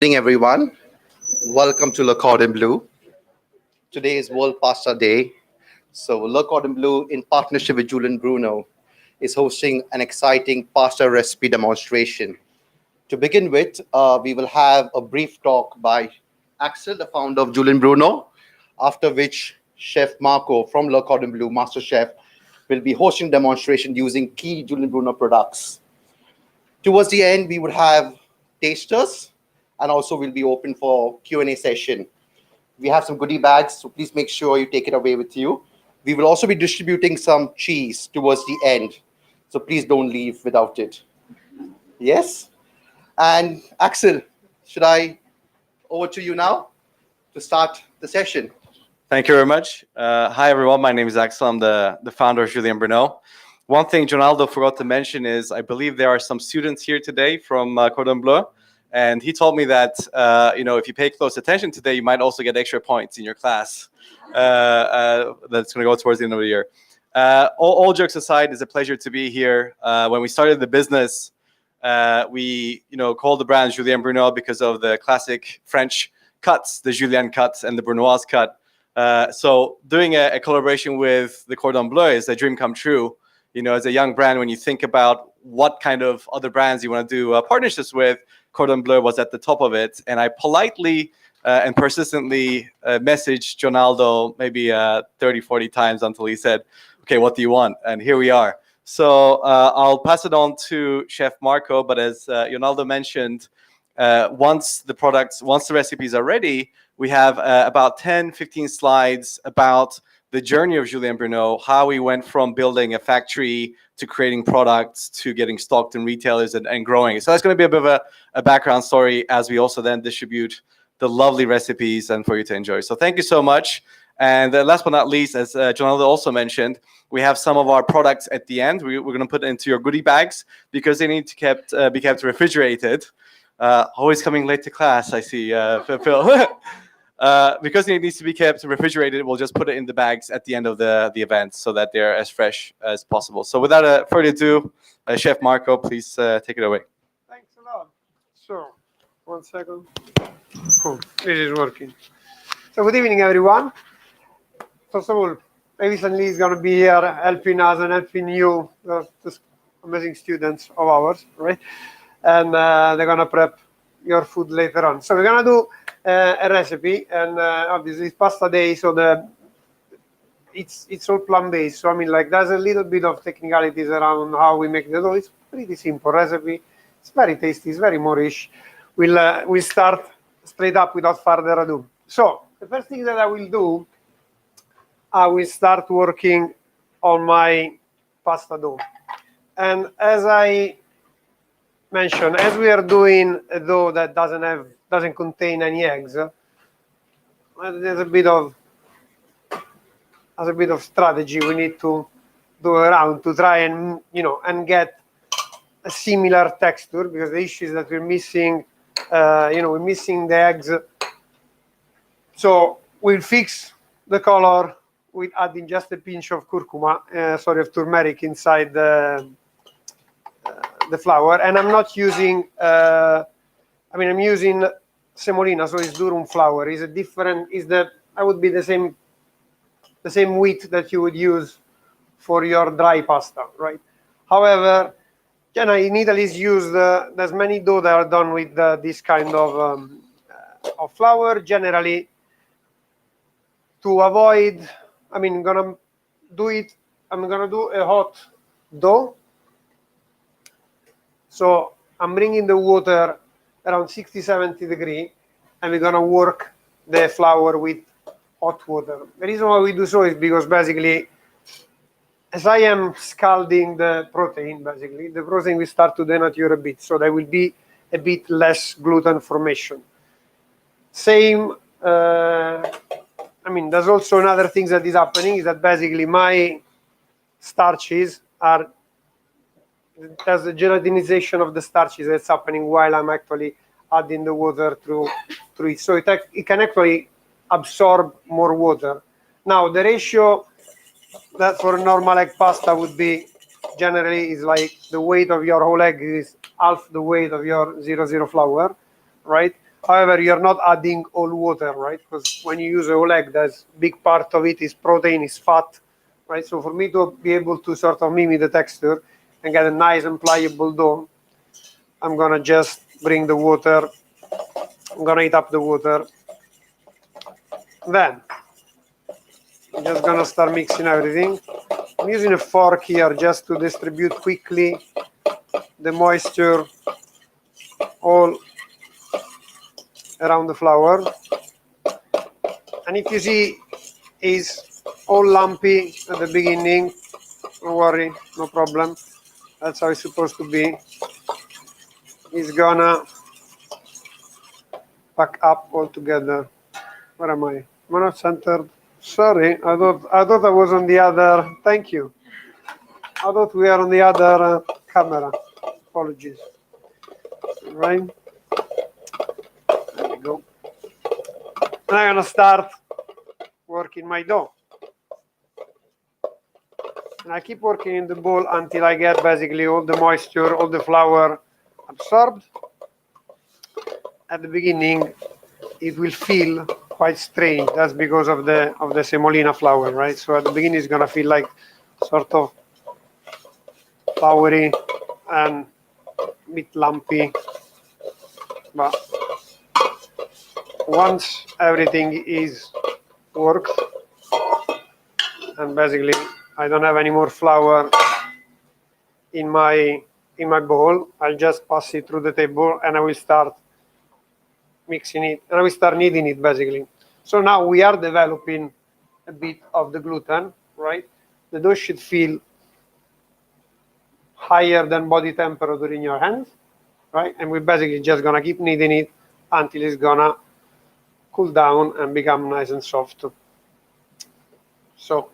Good evening, everyone. Welcome to Le Cordon Bleu. Today is World Pasta Day. So, Le Cordon Bleu, in partnership with Julienne Bruno, is hosting an exciting pasta recipe demonstration. To begin with, we will have a brief talk by Axel, the founder of Julienne Bruno, after which Chef Marco from Le Cordon Bleu, Master Chef, will be hosting demonstration using key Julienne Bruno products. Towards the end, we would have tasters and also we'll be open for Q&A session. We have some goodie bags, so please make sure you take it away with you. We will also be distributing some cheese towards the end, so please don't leave without it. Yes? And Axel, should I over to you now to start the session? Thank you very much. Hi, everyone. My name is Axel. I'm the founder of Julienne Bruno. One thing Ronaldo forgot to mention is I believe there are some students here today from Cordon Bleu. And he told me that, if you pay close attention today, you might also get extra points in your class. That's going to go towards the end of the year. All jokes aside, it's a pleasure to be here. When we started the business, we called the brand Julienne Bruno because of the classic French cuts, the Julienne cut and the Brunoise cut. So doing a collaboration with the Cordon Bleu is a dream come true. As a young brand, when you think about what kind of other brands you want to do partnerships with, Cordon Bleu was at the top of it. And I politely and persistently messaged Ronaldo maybe 30, 40 times until he said, okay, what do you want? And here we are. So I'll pass it on to Chef Marco. But as Ronaldo mentioned, once the recipes are ready, we have about 10, 15 slides about the journey of Julienne Bruno, how we went from building a factory to creating products to getting stocked in retailers and growing. So that's going to be a bit of a background story as we also then distribute the lovely recipes and for you to enjoy. So thank you so much. And last but not least, as Ronaldo also mentioned, we have some of our products at the end. We're going to put it into your goodie bags because they need to be kept refrigerated. Always coming late to class, I see, Phil. Because it needs to be kept refrigerated, we'll just put it in the bags at the end of the event so that they're as fresh as possible. So without further ado, Chef Marco, please take it away. Thanks a lot. So, 1 second. Cool. This is working. So good evening, everyone. First of all, recently is going to be here helping us and helping you, those amazing students of ours, right? And they're going to prep your food later on. So we're going to do a recipe, and obviously it's pasta day, so it's all plant-based. So I mean, like, there's a little bit of technicalities around how we make the dough. It's pretty simple recipe. It's very tasty. It's very Moorish. We'll start straight up without further ado. So the first thing that I will do, I will start working on my pasta dough, and as I mentioned, as we are doing a dough that doesn't contain any eggs, there's a bit of strategy we need to do around to try and and get a similar texture, because the issue is that we're missing the eggs. So we'll fix the color with adding just a pinch of of turmeric inside the flour, and I'm not using. I'm using semolina, so it's durum flour. I would be the same wheat that you would use for your dry pasta, right? However, in Italy is used. There's many dough that are done with this kind of flour. Generally, to avoid, I'm gonna do a hot dough. So I'm bringing the water around 60-70 degrees, and we're gonna work the flour with hot water. The reason why we do so is because basically, as I am scalding the protein, the protein will start to denature a bit, so there will be a bit less gluten formation. Same, there's also another thing that is happening, is that basically my starches there's a gelatinization of the starches that's happening while I'm actually adding the water through it. So it can actually absorb more water. Now, the ratio that for a normal egg pasta would be generally is like the weight of your whole egg is half the weight of your 0-0 flour, right? However, you're not adding all water, right? Because when you use a whole egg, there's big part of it is protein, is fat, right? So for me to be able to sort of mimic the texture and get a nice and pliable dough, I'm gonna just bring the water. I'm gonna heat up the water. Then I'm just gonna start mixing everything. I'm using a fork here just to distribute quickly the moisture all around the flour. And if you see it's all lumpy at the beginning, don't worry, no problem. That's how it's supposed to be. It's gonna pack up all together. Where am I? Am I not centered? Sorry, I thought I was on the other. Thank you. I thought we are on the other camera. Apologies. Right? There we go. And I'm gonna start working my dough. And I keep working in the bowl until I get basically all the moisture, all the flour absorbed. At the beginning, it will feel quite strange. That's because of the semolina flour, right? So at the beginning, it's gonna feel like sort of floury and a bit lumpy. But once everything is worked, and basically I don't have any more flour in my bowl, I'll just pass it through the table and I will start mixing it and I will start kneading it basically. So now we are developing a bit of the gluten, right? The dough should feel higher than body temperature in your hands, right? And we're basically just gonna keep kneading it until it's gonna cool down and become nice and soft. So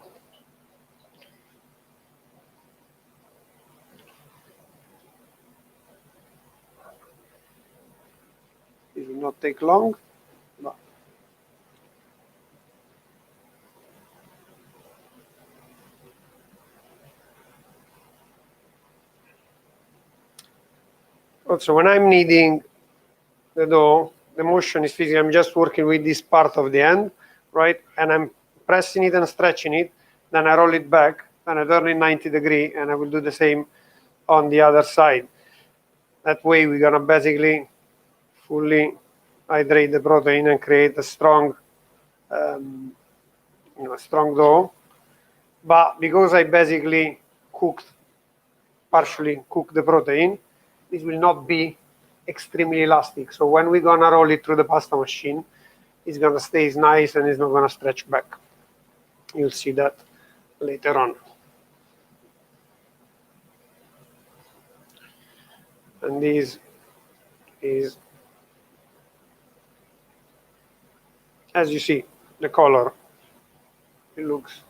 it will not take long. But also, when I'm kneading the dough, the motion is physical. I'm just working with this part of the end, right? And I'm pressing it and stretching it. Then I roll it back and I turn it 90 degrees, and I will do the same on the other side. That way, we're gonna basically fully hydrate the protein and create a strong, strong dough. But because I basically partially cooked the protein, this will not be extremely elastic. So when we're gonna roll it through the pasta machine, it's gonna stay nice and it's not gonna stretch back. You'll see that later on. And this is, as you see, the color. It looks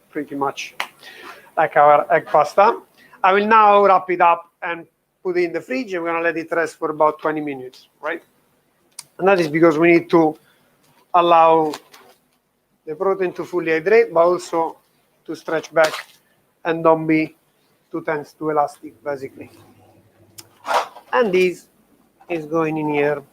pretty much like our egg pasta. I will now wrap it up and put it in the fridge, and we're gonna let it rest for about 20 minutes, right? And that is because we need to allow the protein to fully hydrate, but also to stretch back and don't be too tense, too elastic, basically. And this is going in here.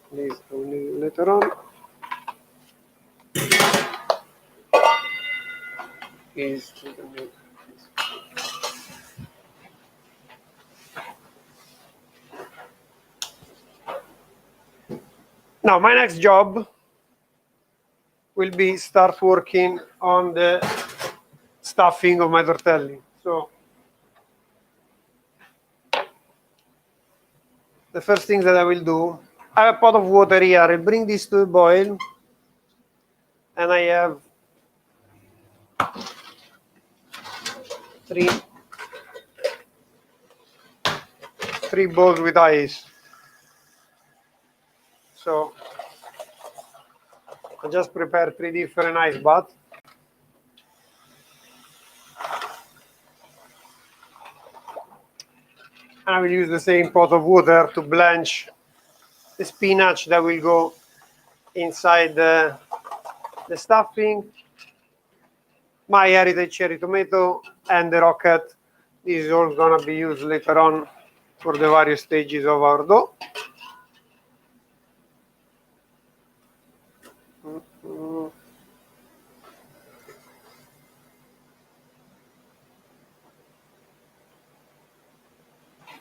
This only later on. Is now my next job will be start working on the stuffing of my tortelli. So the first thing that I will do, I have a pot of water here. I'll bring this to a boil, and I have three bowls with ice. So I just prepared 3 different ice baths. And I will use the same pot of water to blanch the spinach that will go inside the stuffing, my heritage cherry tomato, and the rocket. This is all going to be used later on for the various stages of our dough.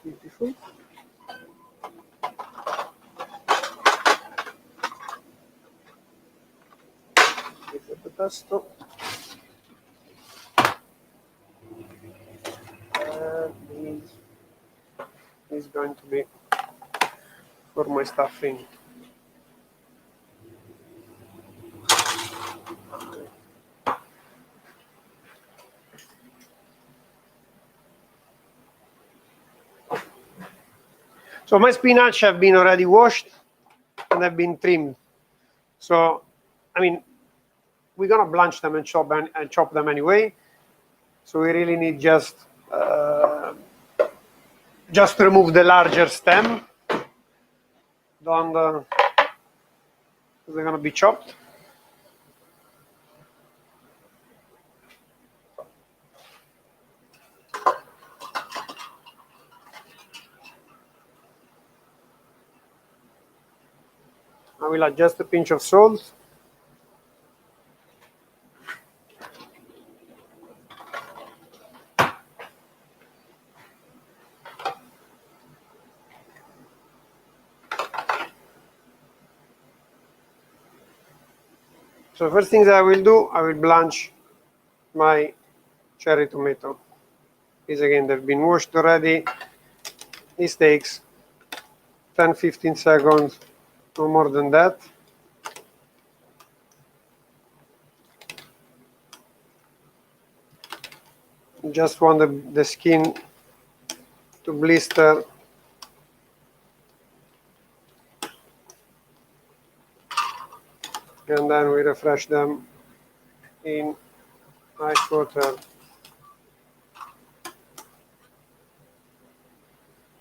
Beautiful. The pesto. And this is going to be for my stuffing. So my spinach have been already washed and have been trimmed. So, I mean, we're gonna blanch them and chop them anyway. So we really need just remove the larger stem. Don't, they're gonna be chopped. I will add just a pinch of salt. So first things I will do, I will blanch my cherry tomato. These again, they've been washed already. This takes 10-15 seconds, no more than that. Just want the skin to blister. And then we refresh them in ice water.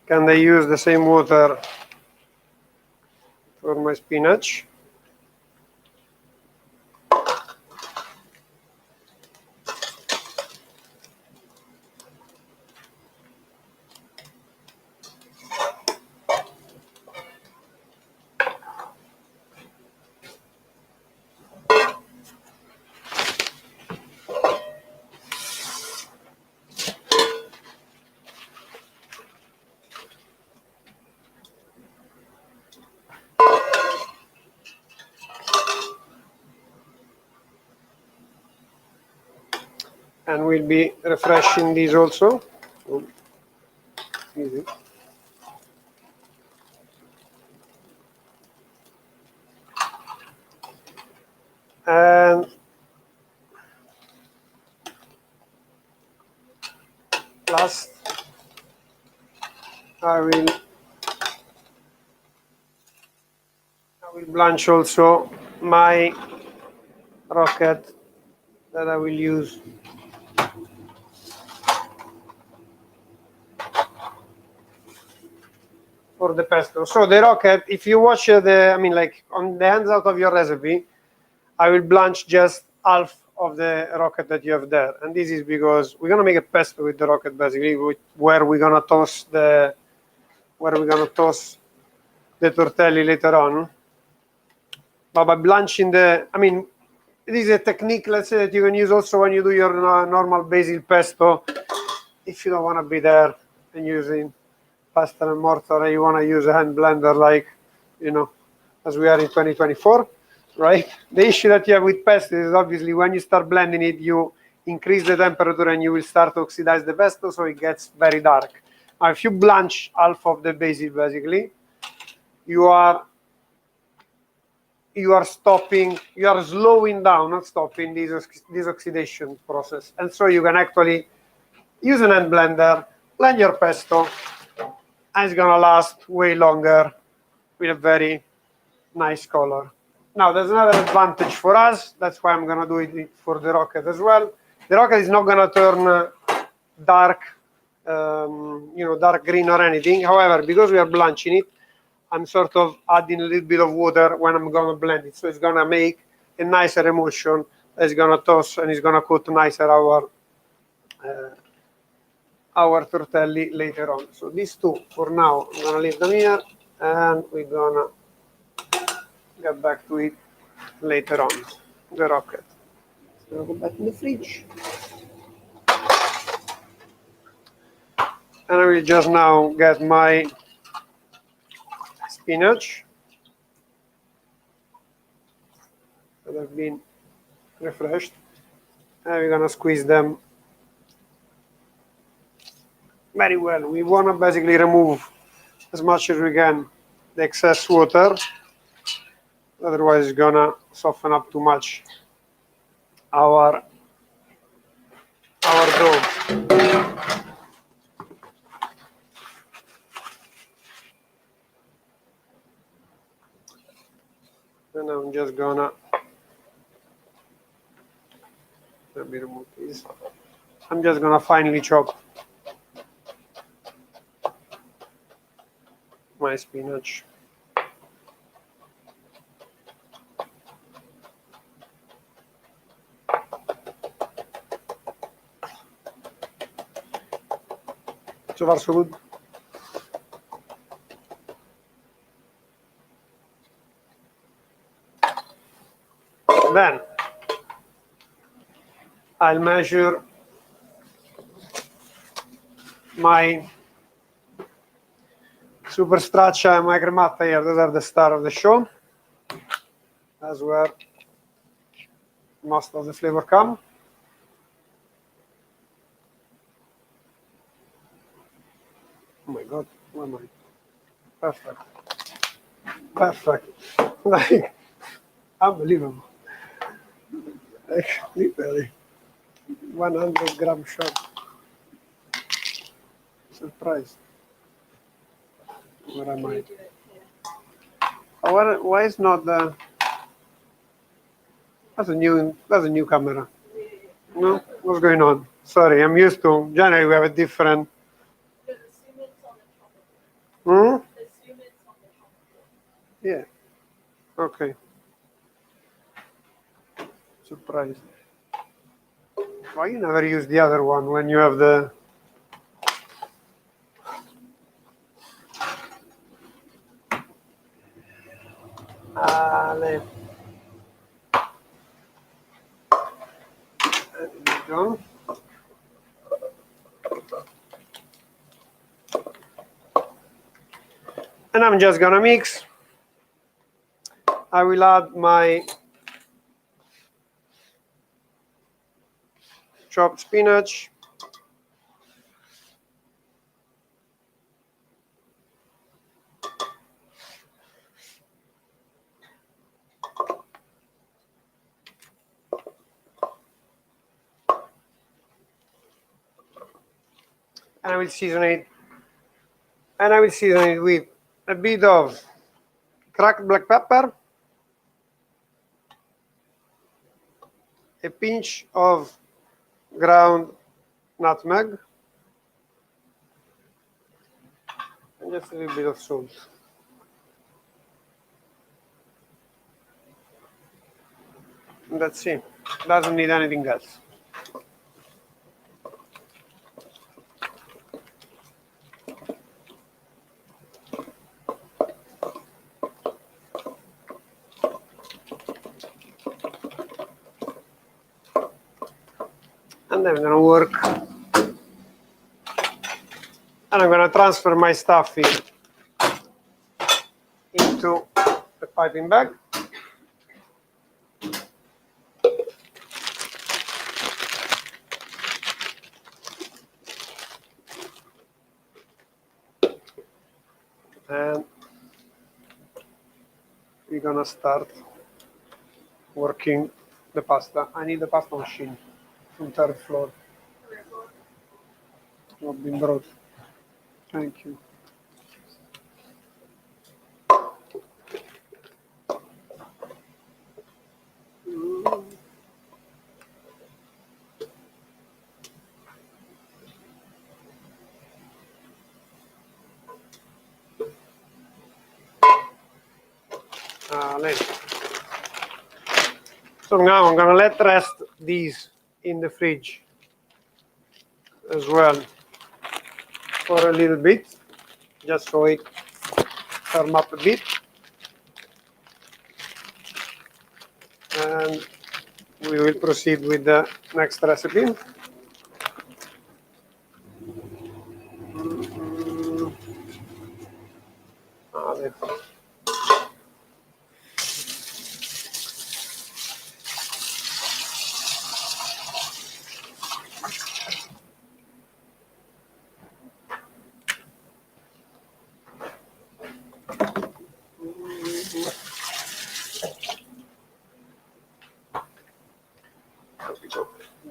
Can they use the same water for my spinach? And we'll be refreshing these also. Oh, easy. And last, I will blanch also my rocket that I will use for the pesto. So the rocket, if you watch like on the handout of your recipe, I will blanch just half of the rocket that you have there. And this is because we're gonna make a pesto with the rocket basically, where we're gonna toss the tortelli later on. But by blanching this is a technique, let's say, that you can use also when you do your normal basil pesto. If you don't want to be there and using pasta and mortar, you want to use a hand blender, like, as we are in 2024, right? The issue that you have with pesto is obviously when you start blending it, you increase the temperature and you will start to oxidize the pesto, so it gets very dark. Now, if you blanch half of the basil, basically, you are slowing down, not stopping, this oxidation process. And so you can actually use an hand blender, blend your pesto, and it's gonna last way longer with a very nice color. Now, there's another advantage for us. That's why I'm gonna do it for the rocket as well. The rocket is not gonna turn dark dark green or anything. However, because we are blanching it, I'm sort of adding a little bit of water when I'm gonna blend it. So it's gonna make a nicer emulsion. It's gonna toss and it's gonna coat nicer our tortelli later on. So these two, for now, I'm gonna leave them here, and we're gonna get back to it later on. The rocket. So I'll go back in the fridge. And I will just now get my spinach that have been refreshed, and we're gonna squeeze them very well. We want to basically remove as much as we can the excess water, otherwise it's gonna soften up too much our dough. And I'm just gonna let me remove these. I'm just gonna finely chop my spinach. So far so good. Then I'll measure my super straccia and my cremata here. Those are the star of the show. That's where most of the flavor come. Oh my God, where am I? Perfect. Perfect. Like, unbelievable. Like, literally. 100-gram shot. Surprise. Where am I? Oh, why is not the... That's a new camera. No? What's going on? Sorry, I'm used to... Generally, we have a different... Hmm? Yeah. Okay. Surprise. Why you never use the other one when you have the... There we go. And I'm just gonna mix. I will add my chopped spinach. And I will season it. And I will season it with a bit of cracked black pepper, a pinch of ground nutmeg, and just a little bit of salt. And that's it. Doesn't need anything else. And then I'm gonna work, and I'm gonna transfer my stuffing into the piping bag. And we're gonna start working the pasta. I need the pasta machine from third floor. Not been brought. Thank you. So now I'm gonna let rest these in the fridge as well for a little bit, just so it firm up a bit. And we will proceed with the next recipe.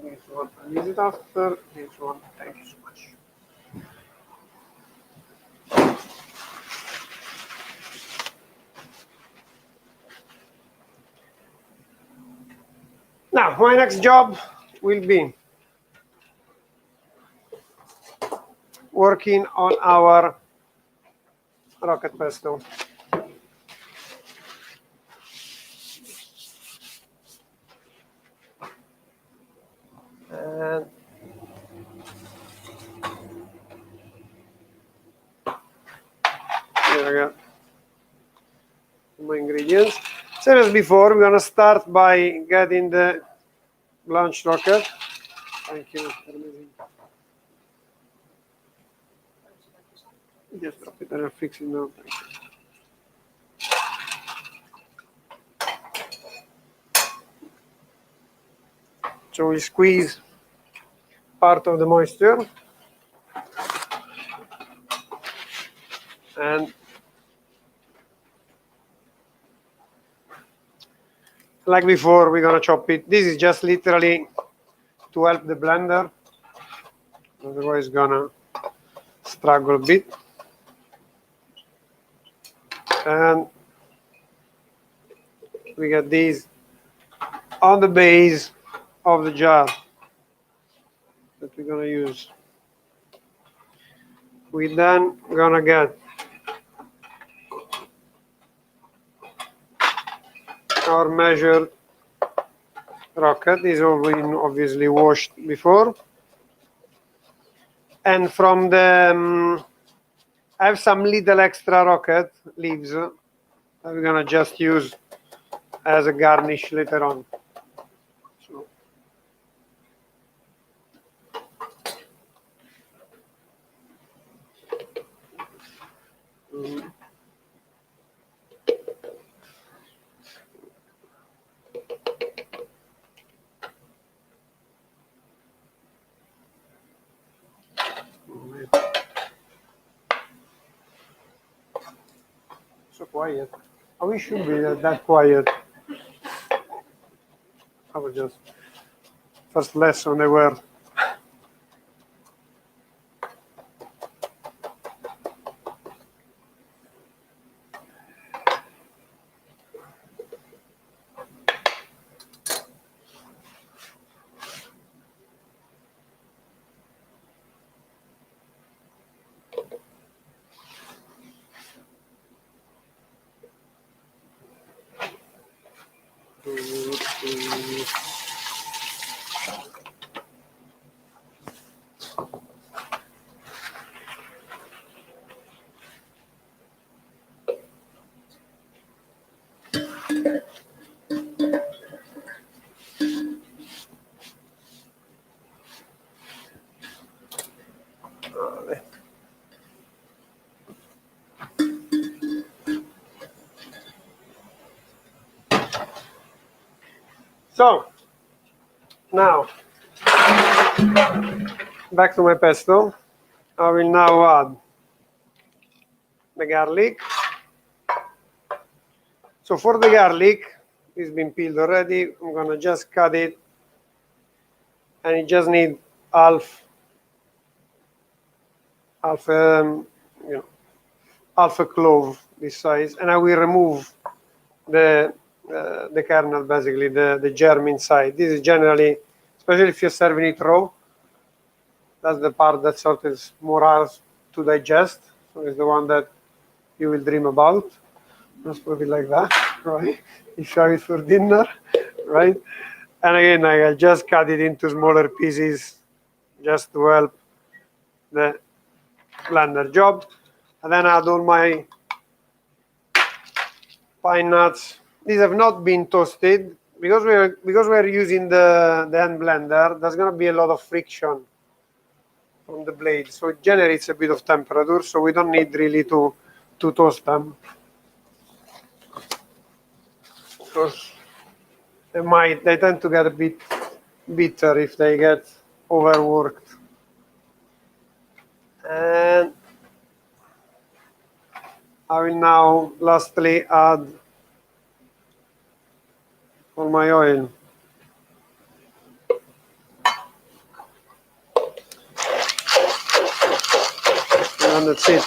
This one, use it after. This one, thank you so much. Now, my next job will be working on our rocket pesto. And here I got my ingredients. Same as before, we're gonna start by getting the blanched rocket. Thank you. Just drop it and I'll fix it now. Thank you. So we squeeze part of the moisture and like before, we're gonna chop it. This is just literally to help the blender, otherwise it's gonna struggle a bit. And we get these on the base of the jar that we're gonna use. We then gonna get our measured rocket. These have been obviously washed before. And from the, I have some little extra rocket leaves that we're gonna just use as a garnish later on. So. So quiet. Oh, we should be that quiet. I was just first lesson they were. So now back to my pesto. I will now add the garlic. So for the garlic, it's been peeled already. I'm gonna just cut it, and it just need half a clove this size, and I will remove the kernel, basically the germ inside. This is generally, especially if you're serving it raw, that's the part that sort of is more hard to digest. So it's the one that you will dream about. Let's put it like that. right? If you have it for dinner, right? And again, I just cut it into smaller pieces just to help the blender job. And then add all my pine nuts. These have not been toasted because we're using the hand blender. There's going to be a lot of friction from the blade, so it generates a bit of temperature. So we don't need really to toast them because they tend to get a bit bitter if they get overworked. And I will now lastly add all my oil. And that's it.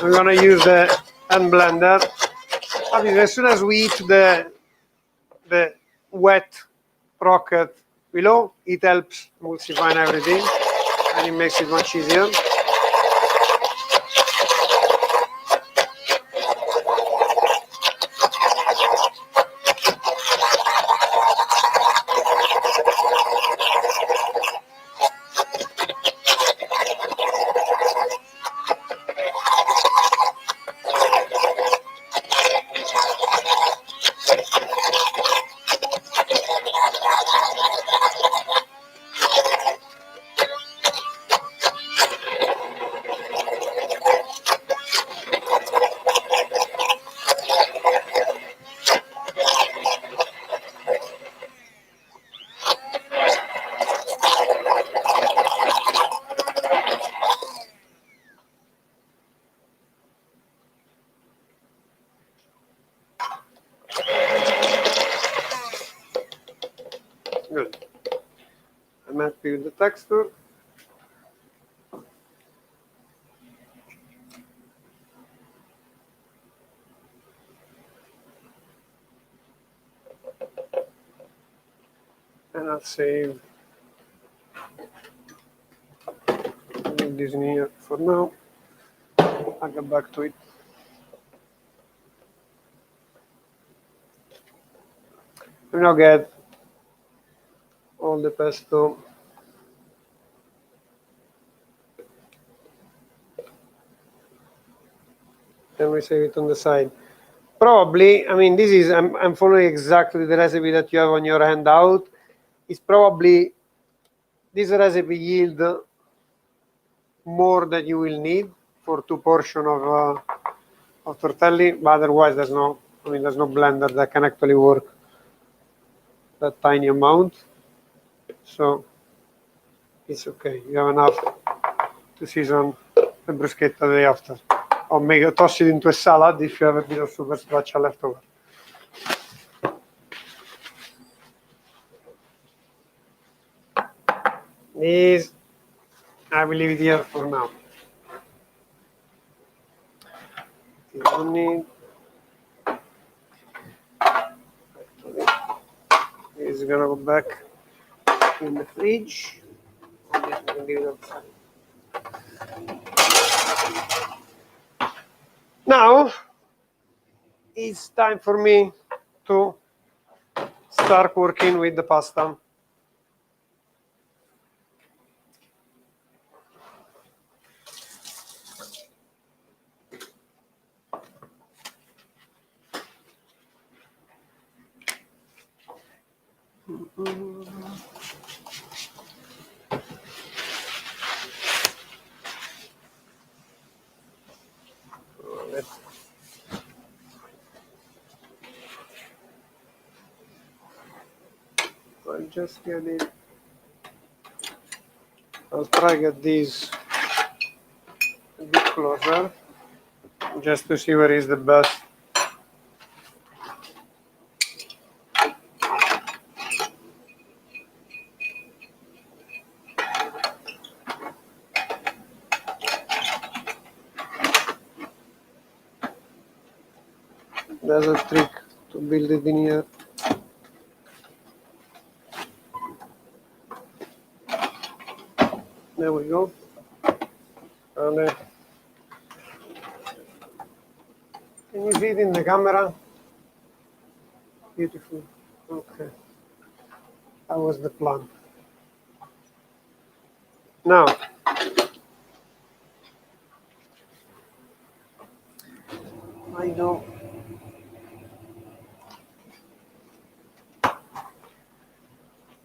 I'm gonna use the hand blender. I mean, as soon as we eat the wet rocket below, it helps emulsify everything and it makes it much easier. Good. I'm happy with the texture. And I'll save leave this in here for now. I'll get back to it. We now get all the pesto. And we save it on the side. Probably, I mean, this is, I'm following exactly the recipe that you have on your handout. It's probably, this recipe yield more than you will need for 2 portions of tortelli, but otherwise there's no blender that can actually work that tiny amount. So it's okay. You have enough to season the bruschetta the day after. Or toss it into a salad if you have a bit of super straccia left over. This, I will leave it here for now. You don't need. This is gonna go back in the fridge. And this we can leave it outside. Now it's time for me to start working with the pasta. I'll just get it. I'll try to get these a bit closer, just to see where is the best. There's a trick to build it in here. There we go. And, can you see it in the camera? Beautiful. Okay. That was the plan. Now, my dough.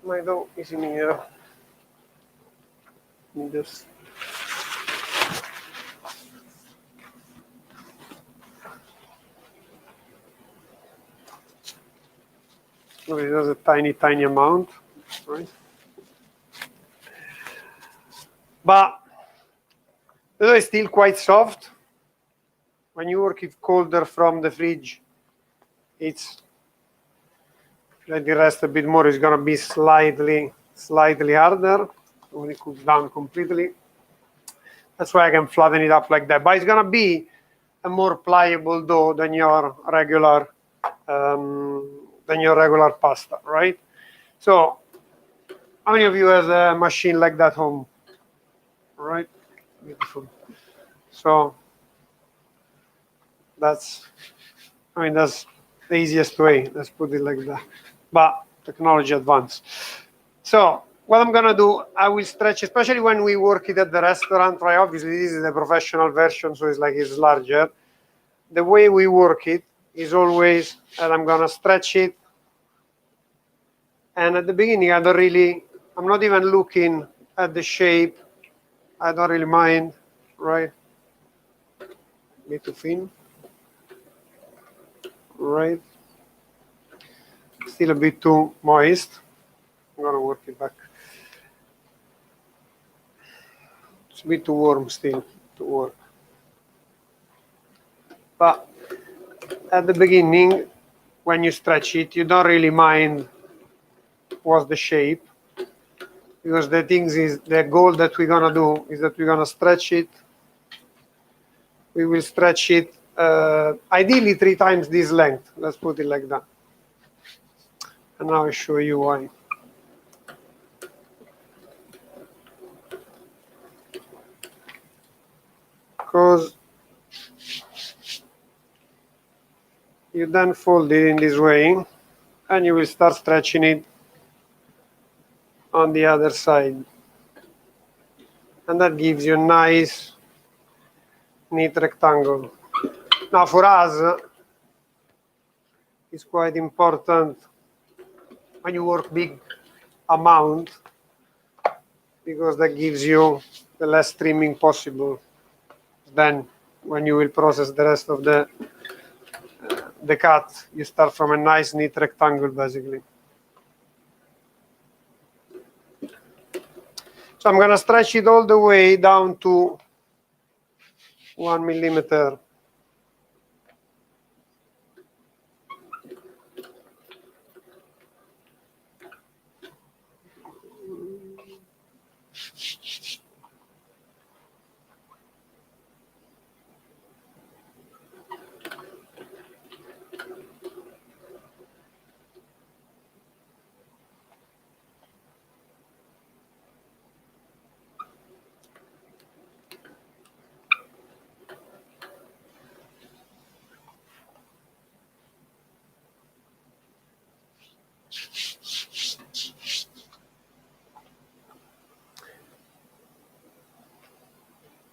My dough is in here. Let me just. Okay, there's a tiny amount, right? But the dough is still quite soft. When you work it colder from the fridge, it's let it rest a bit more. It's gonna be slightly harder when it cools down completely. That's why I can flatten it up like that. But it's gonna be a more pliable dough than your regular pasta, right? So, how many of you has a machine like that home? Right? Beautiful. So that's the easiest way. Let's put it like that. But technology advanced. So what I'm gonna do, I will stretch, especially when we work it at the restaurant, right? Obviously, this is the professional version, so it's larger. The way we work it is always, and I'm gonna stretch it. And at the beginning, I'm not even looking at the shape. I don't really mind, right? A bit too thin, right? Still a bit too moist. I'm gonna work it back. It's a bit too warm still to work. But at the beginning, when you stretch it, you don't really mind what's the shape, because the goal that we're gonna do is that we're gonna stretch it. We will stretch it ideally 3 times this length. Let's put it like that. And now I'll show you why. Because you then fold it in this way, and you will start stretching it on the other side. And that gives you a nice, neat rectangle. Now for us, it's quite important when you work big amount, because that gives you the less trimming possible. Then when you will process the rest of the cut, you start from a nice, neat rectangle, basically. So I'm gonna stretch it all the way down to 1 millimeter.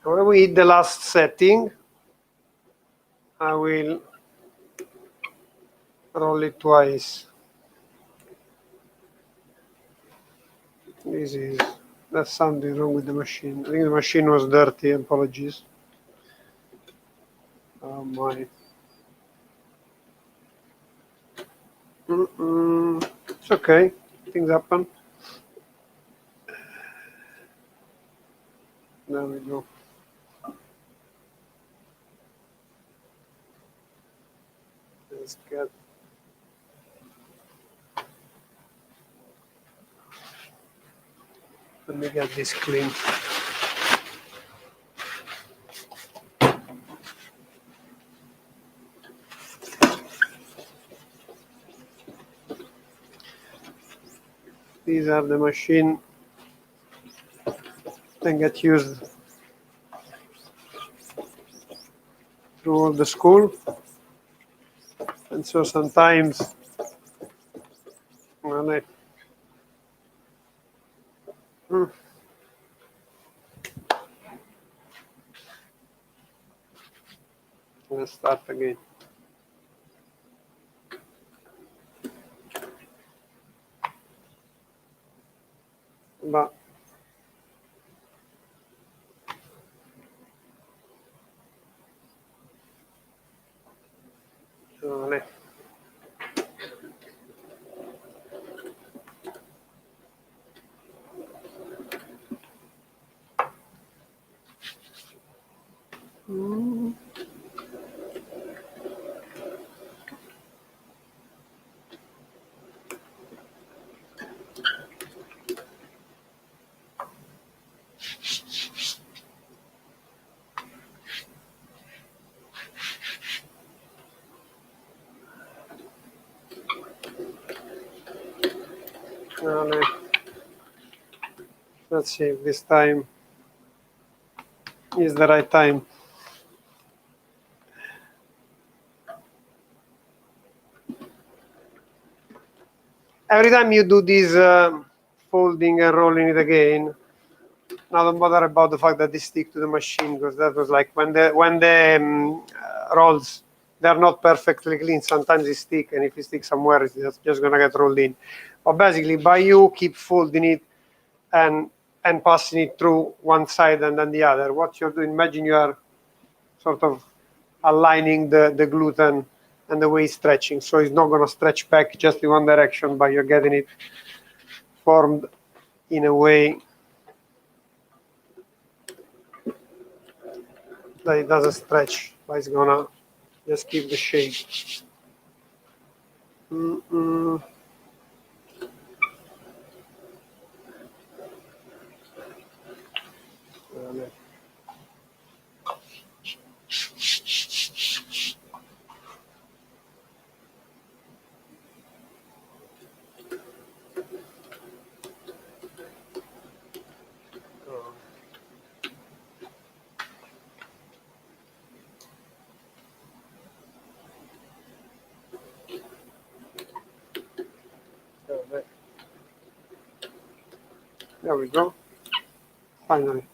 When we hit the last setting, I will roll it twice. That's something wrong with the machine. I think the machine was dirty. Apologies. Oh my. It's okay. Things happen. There we go. Let's get. Let me get this clean. These are the machine They get used through the school, and so sometimes well, let's start again. But vale. Vale. Let's see if this time is the right time. Every time you do this folding and rolling it again, now don't bother about the fact that they stick to the machine, because that was like when the rolls, they're not perfectly clean. Sometimes they stick, and if you stick somewhere, it's just gonna get rolled in. But basically, by you keep folding it and passing it through one side and then the other, what you're doing, imagine you are sort of aligning the gluten and the way it's stretching. So it's not going to stretch back just in one direction, but you're getting it formed in a way that it doesn't stretch, but it's going to just keep the shape. There we go. Finally.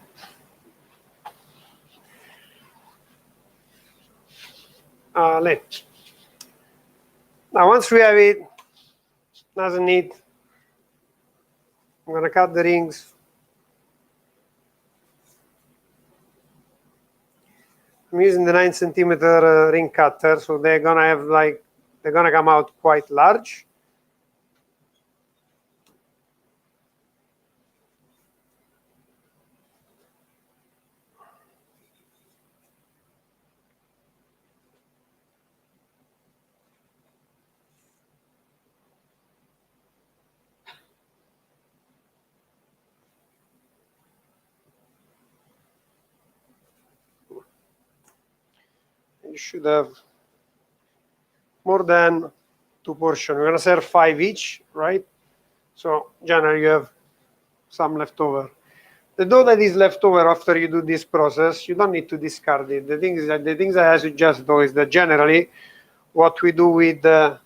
Now, once we have it nice and neat, I'm going to cut the rings. I'm using the 9 centimeter ring cutter, so they're going to have they're going to come out quite large. You should have more than 2 portions. We're going to serve 5 each, right? So generally you have some left over. The dough that is left over after you do this process, you don't need to discard it. The things I suggest though is that generally what we do with the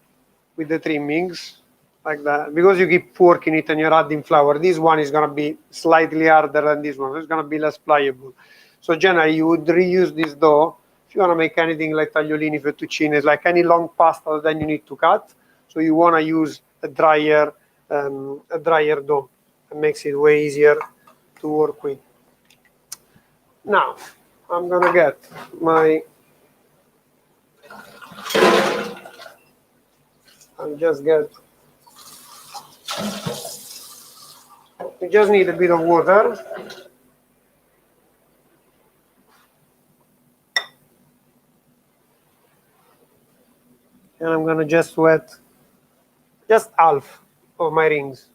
trimmings, like that, because you keep working it and you're adding flour, this one is going to be slightly harder than this one. It's going to be less pliable. So generally you would reuse this dough if you want to make anything like tagliolini, fettuccine, like any long pasta, then you need to cut. So you want to use a drier dough. It makes it way easier to work with. Now, I'm going to get I'll just get, you just need a bit of water. And I'm going to just wet just half of my rings.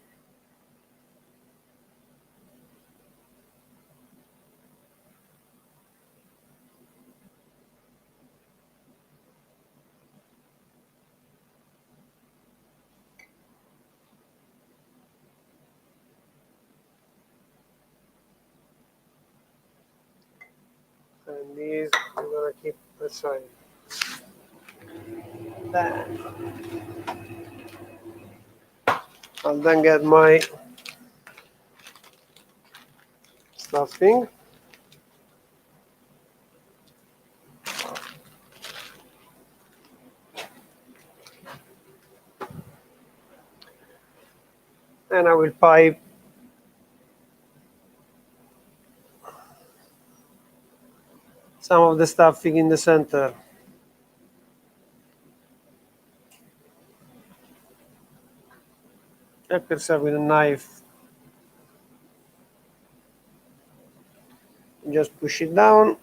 these I'm gonna keep aside. Then I'll then get my stuffing. And I will pipe some of the stuffing in the center. Help yourself with a knife. Just push it down.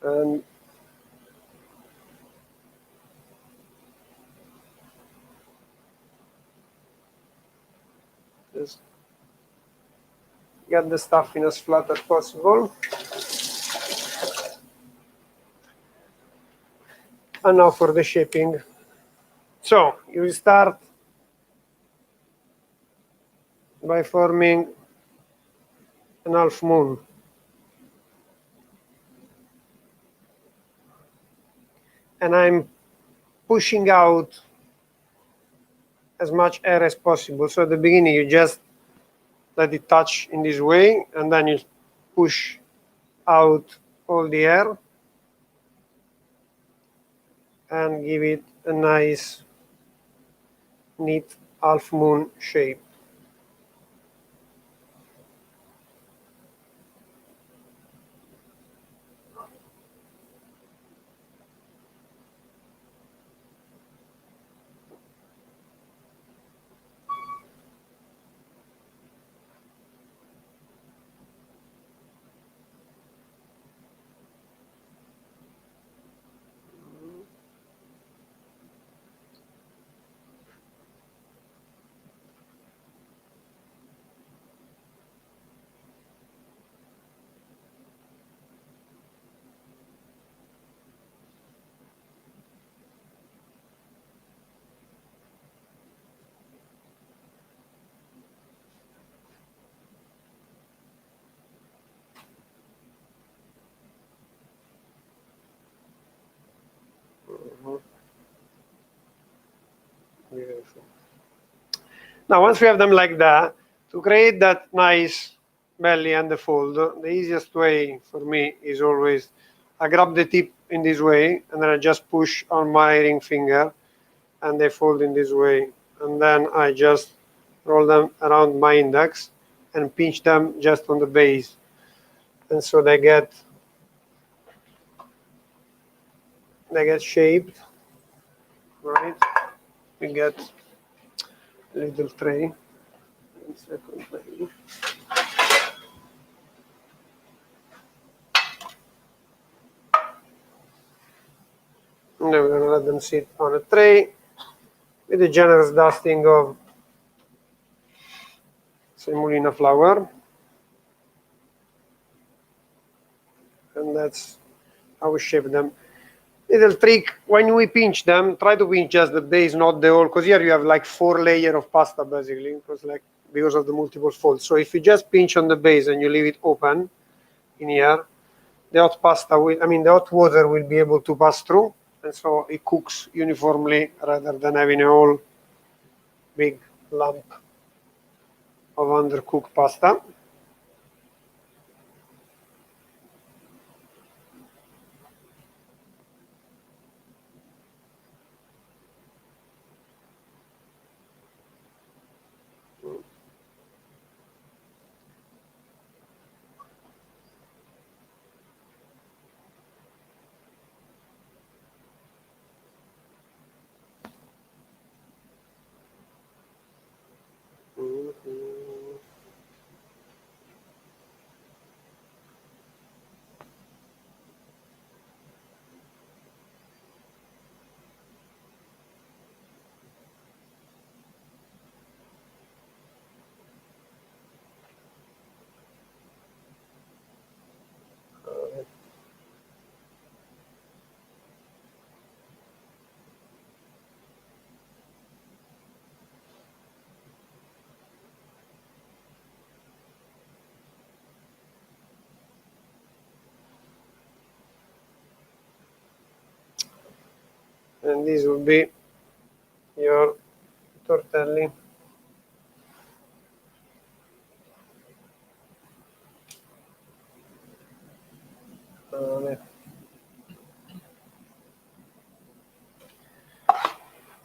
And just get the stuffing as flat as possible. And now for the shaping. So you will start by forming an half moon. And I'm pushing out as much air as possible. So at the beginning, you just let it touch in this way, and then you push out all the air and give it a nice, neat half moon shape. Beautiful. Now, once we have them like that, to create that nice belly and the fold, the easiest way for me is always I grab the tip in this way, and then I just push on my ring finger, and they fold in this way. And then I just roll them around my index and pinch them just on the base. And so they get shaped, right? We get a little tray. 1 second, maybe. And then we're going to let them sit on a tray with a generous dusting of semolina flour. And that's how we shape them. Little trick, when we pinch them, try to pinch just the base, not the whole, because here you have like 4 layers of pasta basically, because of the multiple folds. So if you just pinch on the base and you leave it open in here, the hot pasta will, the hot water will be able to pass through, and so it cooks uniformly rather than having a whole big lump of undercooked pasta. And this will be your tortelli.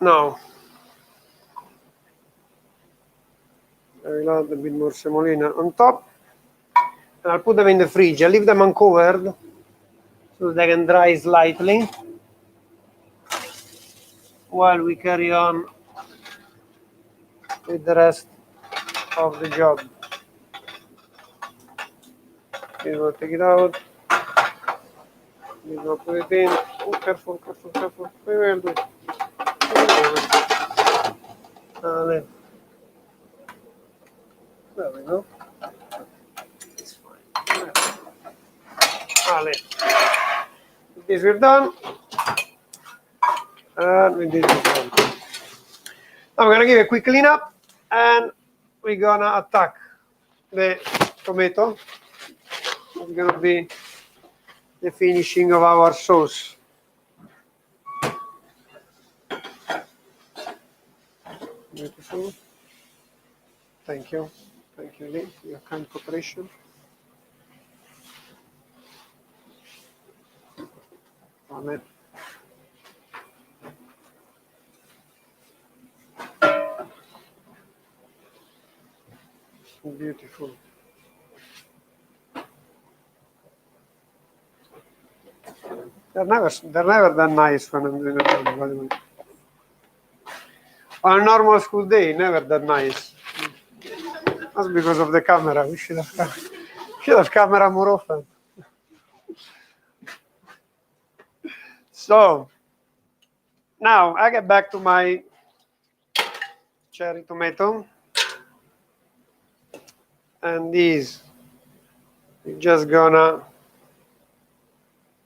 Now, I will add a bit more semolina on top. And I'll put them in the fridge. I'll leave them uncovered so they can dry slightly while we carry on with the rest of the job. We will take it out. We will put it in. Oh, careful, careful, careful. We will do it. There we go. It's fine. With this we're done. And with this we're done. I'm gonna give a quick cleanup and we're gonna attack the tomato. It's gonna be the finishing of our sauce. Beautiful. Thank you. Thank you, Lee, for your kind cooperation. Amen. Beautiful. They're never that nice when I'm doing it, by the way. On a normal school day, never that nice. That's because of the camera. We should have camera more often. So now I get back to my cherry tomato, and these we're just gonna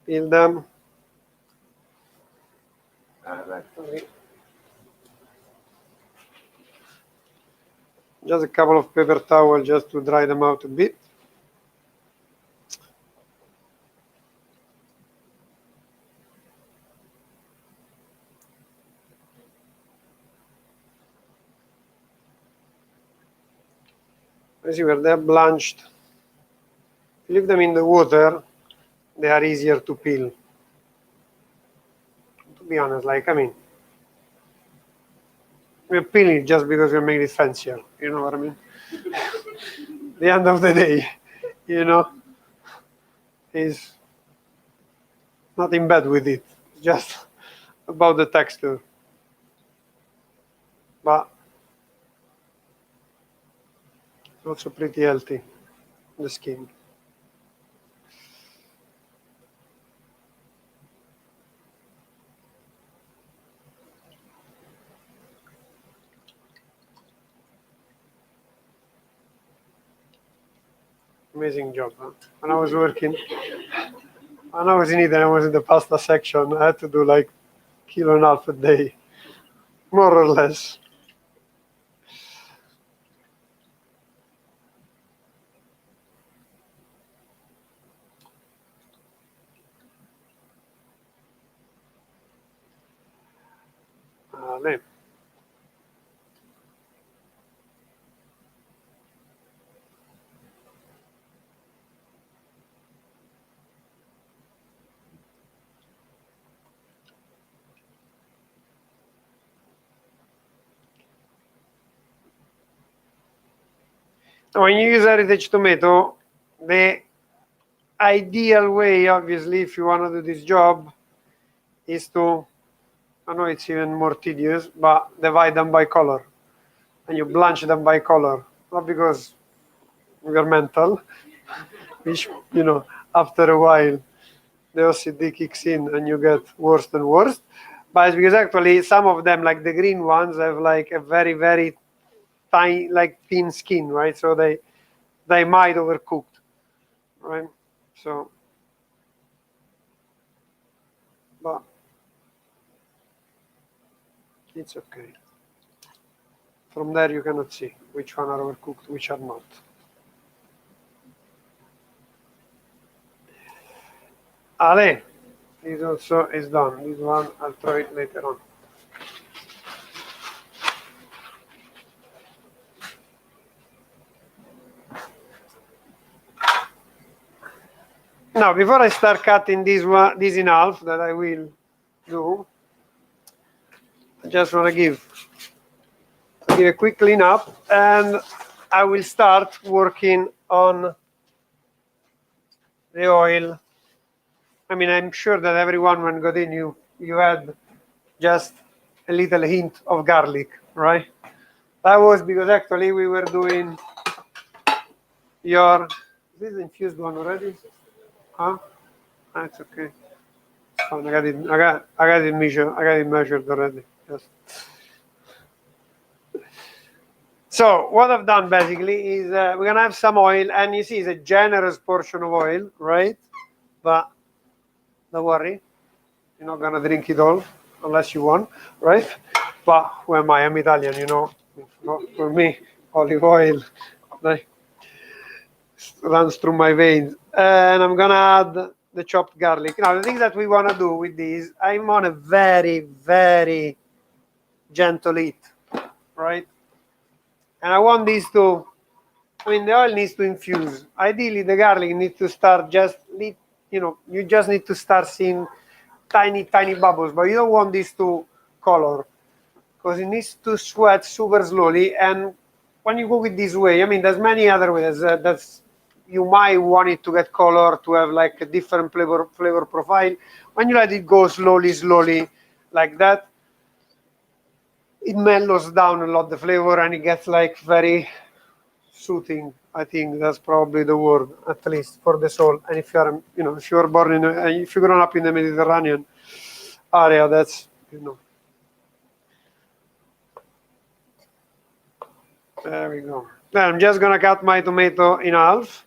peel them. Actually, just a couple of paper towels just to dry them out a bit. You see where they're blanched. If you leave them in the water, they are easier to peel. To be honest, like, I mean, we're peeling just because we're making it fancier. You know what I mean? The end of the day, you know, is not in bed with it. It's just about the texture. But it's also pretty healthy, the skin. Amazing job. Huh? When I was working, when I was in Italy, I was in the pasta section. I had to do like 1.5 kilos a day, more or less. Vale. When you use heritage tomato, the ideal way, obviously, if you want to do this job, is to, I know it's even more tedious, but divide them by color. And you blanch them by color. Not because we're mental, which, you know, after a while, the OCD kicks in and you get worse and worse. But it's because actually some of them, like the green ones, have like a very, very tiny, like thin skin, right? So they might overcooked, right? So, but it's okay. From there you cannot see which one are overcooked, which are not. Ale, This also is done. This one, I'll throw it later on. Now, before I start cutting this in half, that I will do, I just want to give a quick clean up, and I will start working on the oil. I mean, I'm sure that everyone, when got in, you had just a little hint of garlic, right? That was because actually we were doing your. This is infused one already, huh? That's okay. Fine, I got it measured. I got it measured already. Yes. So what I've done basically is we're gonna have some oil, and you see it's a generous portion of oil, right? But don't worry, you're not gonna drink it all unless you want, right? But who am I? I'm Italian, you know. For me, olive oil like, runs through my veins, and I'm gonna add the chopped garlic. Now the things that we wanna do with these, I'm on a very, very gentle heat, right? And I want these to, I mean, the oil needs to infuse. Ideally, the garlic needs to start just, you just need to start seeing tiny, tiny bubbles, but you don't want this to color because it needs to sweat super slowly. And when you cook it this way, I mean, there's many other ways. You might want it to get color, to have like a different flavor profile. When you let it go slowly, like that, it mellows down a lot the flavor, and it gets like very soothing. I think that's probably the word, at least for the soul. And if you're, if you're born in, if you're grown up in the Mediterranean area, that's, There we go. Then I'm just gonna cut my tomato in half.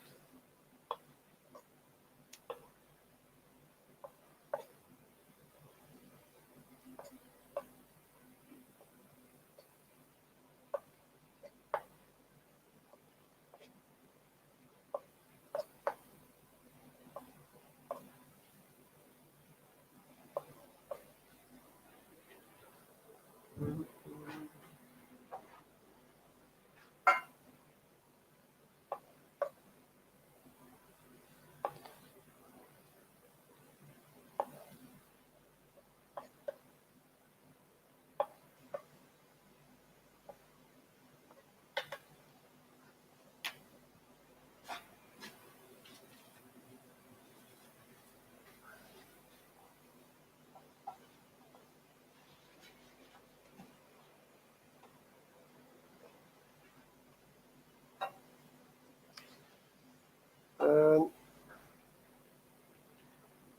And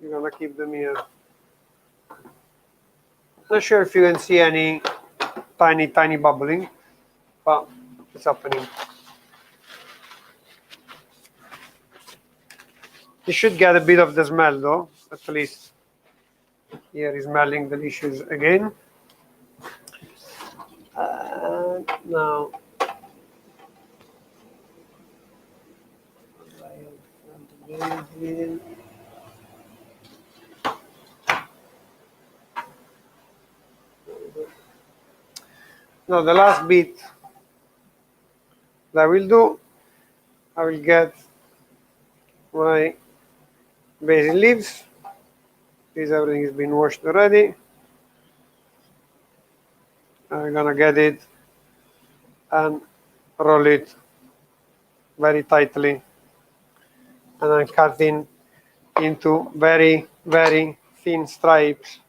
you're gonna keep them here. Not sure if you can see any tiny bubbling, but it's happening. You should get a bit of the smell though, at least. Here is smelling delicious again. Now, now the last bit that I will do, I will get my basil leaves. This everything has been washed already. I'm gonna get it and roll it very tightly, and I'm cutting into very, very thin stripes,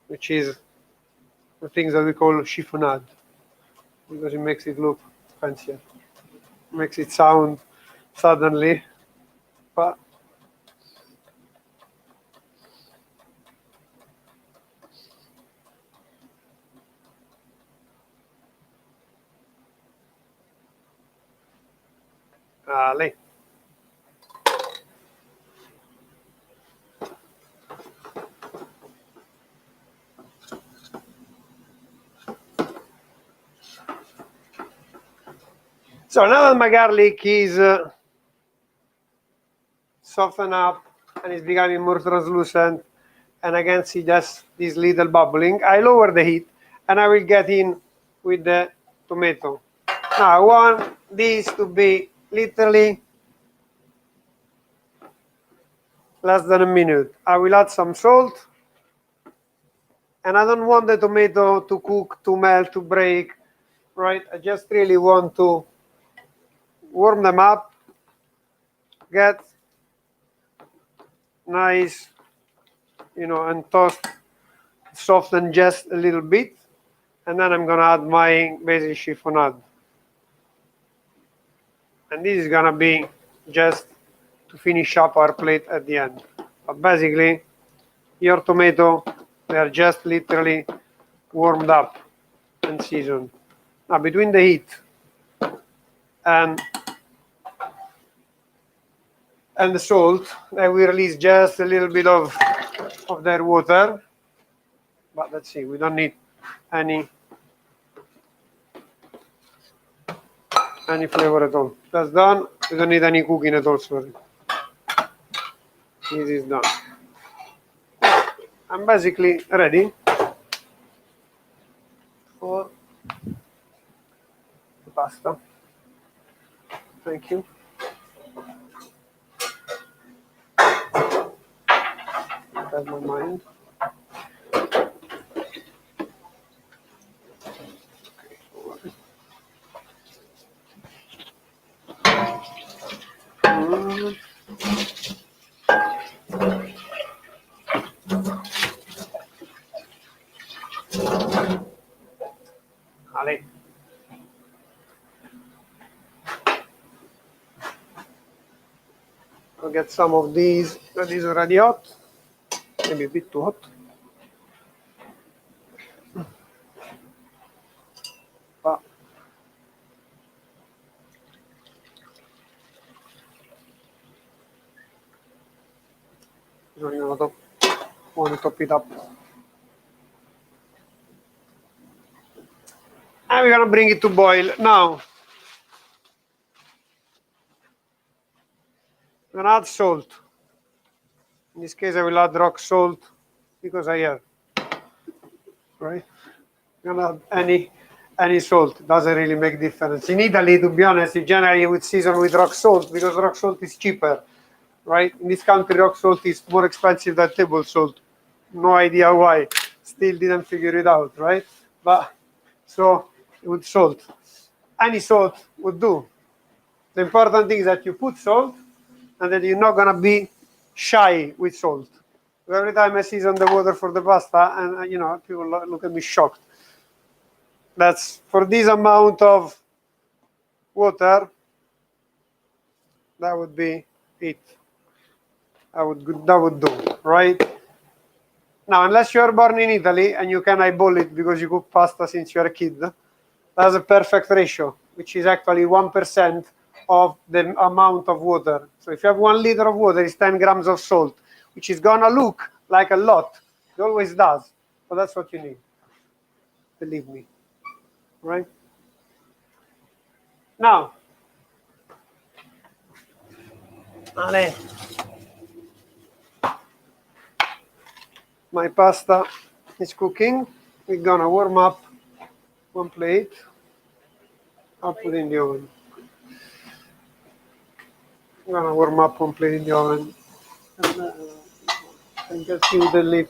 which is the things that we call chiffonade, because it makes it look fancier, makes it sound suddenly, but Ale. So now that my garlic is softened up and it's becoming more translucent, and I can see just this little bubbling. I lower the heat, and I will get in with the tomato. Now I want this to be literally less than a minute. I will add some salt, and I don't want the tomato to cook, to melt, to break, right? I just really want to warm them up, get nice, and toast, soften just a little bit, and then I'm gonna add my basil chiffonade. And this is gonna be just to finish up our plate at the end. But basically, your tomato, they are just literally warmed up and seasoned. Now, between the heat and the salt, they will release just a little bit of their water. But let's see, we don't need any flavor at all. That's done. We don't need any cooking at all, sorry. This is done. I'm basically ready for the pasta. Thank you. That's my mind. Ale. I'll get some of these. That is already hot. Maybe a bit too hot. But bisogna want to top it up. And we're gonna bring it to boil. Now, I'm gonna add salt. In this case, I will add rock salt because I have. Right? I'm gonna add any salt. Doesn't really make difference. In Italy, to be honest, you generally would season with rock salt because rock salt is cheaper. Right? In this country, rock salt is more expensive than table salt. No idea why. Still didn't figure it out, right? But so with salt, any salt would do. The important thing is that you put salt and that you're not gonna be shy with salt. So every time I season the water for the pasta, and people look at me shocked. That's for this amount of water. That would be it. That would do, right? Now, unless you are born in Italy and you can eyeball it because you cook pasta since you're a kid, that's a perfect ratio, which is actually 1% of the amount of water. So if you have 1 liter of water, it's 10 grams of salt, which is gonna look like a lot. It always does, but that's what you need. Believe me, right? Now, Ale. My pasta is cooking. We're gonna warm up 1 plate. I'll put in the oven. I'm gonna warm up 1 plate in the oven. And just use the lid.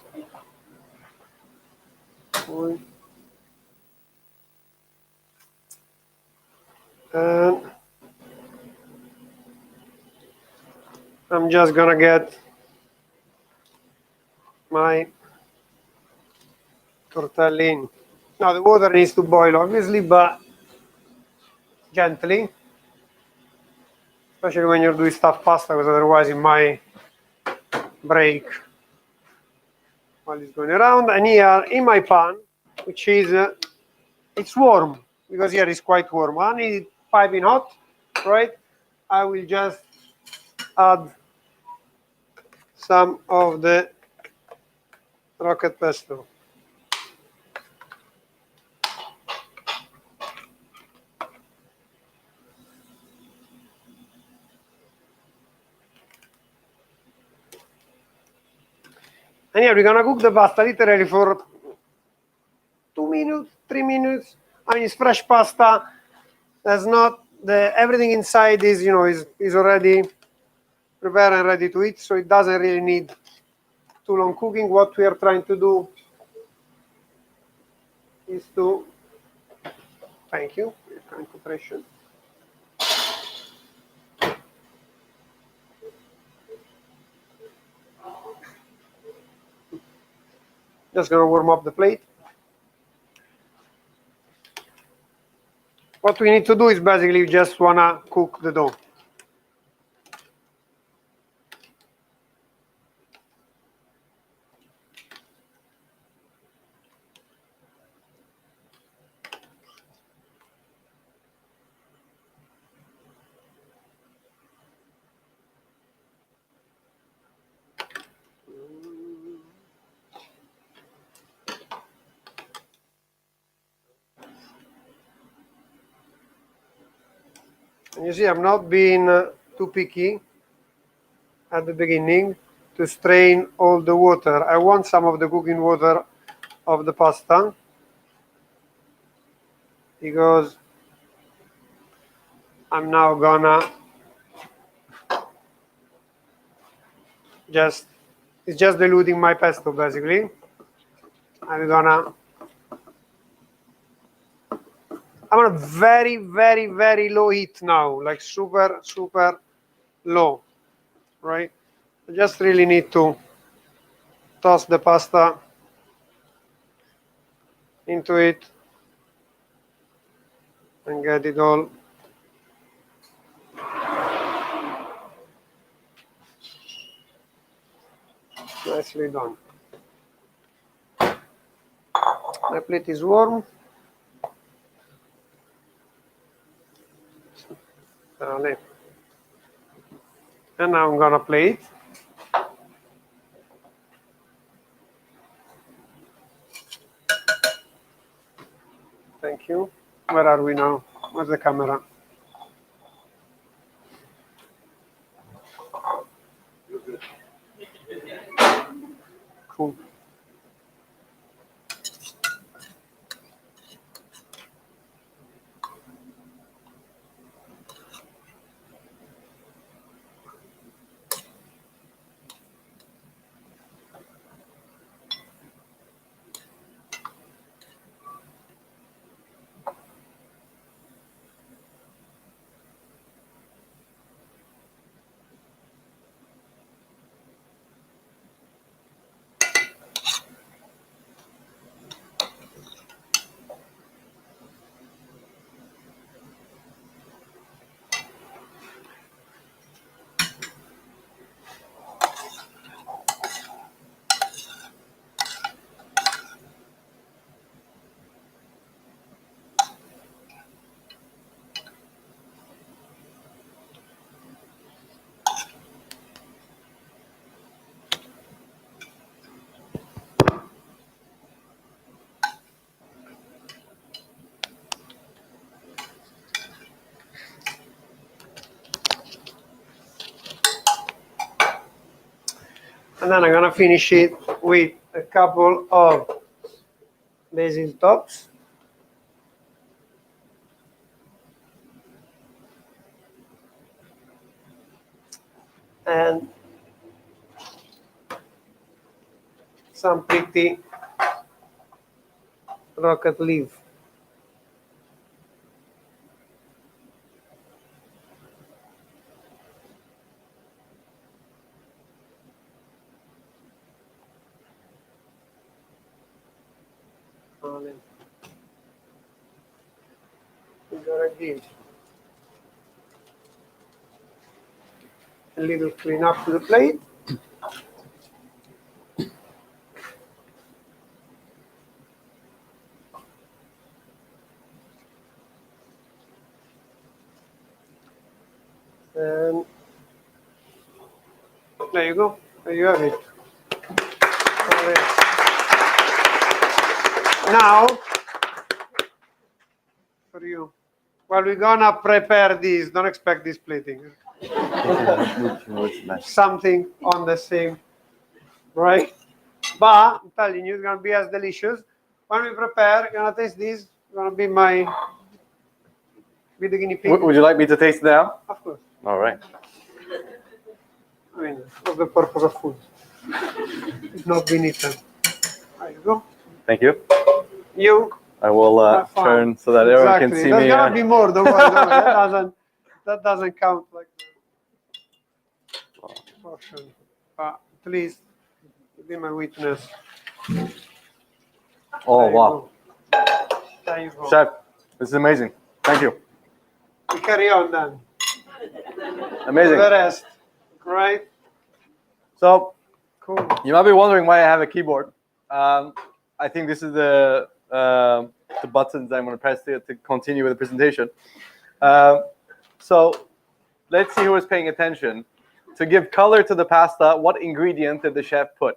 And I'm just gonna get my tortellini. Now the water needs to boil, obviously, but gently, especially when you're doing stuffed pasta, because otherwise it might break while it's going around. And here in my pan, which is it's warm because here it's quite warm. I need it piping hot, right? I will just add some of the rocket pesto. And yeah, we're gonna cook the pasta literally for 2 minutes, 3 minutes. I mean, it's fresh pasta. There's not everything inside is is already prepared and ready to eat, so it doesn't really need too long cooking. What we are trying to do is to thank you for your kind cooperation. Just gonna warm up the plate. What we need to do is basically just wanna cook the dough. And you see, I'm not being too picky at the beginning to strain all the water. I want some of the cooking water of the pasta because I'm now gonna it's just diluting my pesto basically. I'm on a very, very, very low heat now, like super, super low, right? I just really need to toss the pasta into it and get it all nicely done. My plate is warm. And now I'm gonna plate. Thank you. Where are we now? Where's the camera? Cool. And then I'm gonna finish it with a couple of basil tops. And some pretty rocket leaf. We're gonna give a little clean up to the plate. And there you go. There you have it. Now, for you, well, we're gonna prepare this. Don't expect this plating. Something on the same, right? But I'm telling you, it's gonna be as delicious. When we prepare, you're gonna taste this. It's gonna be the guinea pig. Would you like me to taste it now? Of course. All right. I mean, what's the purpose of food? It's not being eaten. There you go. Thank you. You. I will have fun. turn so that everyone can see There's me. gonna be more. Don't worry. That doesn't count like the portion. But please be my witness. Oh, There you wow. go. There you go. Chef, this is amazing. Thank you. We carry on then. Amazing. The rest. Right? So, Cool. you might be wondering why I have a keyboard. I think this is the buttons I'm going to press to continue with the presentation. So let's see who is paying attention. To give color to the pasta, what ingredient did the chef put?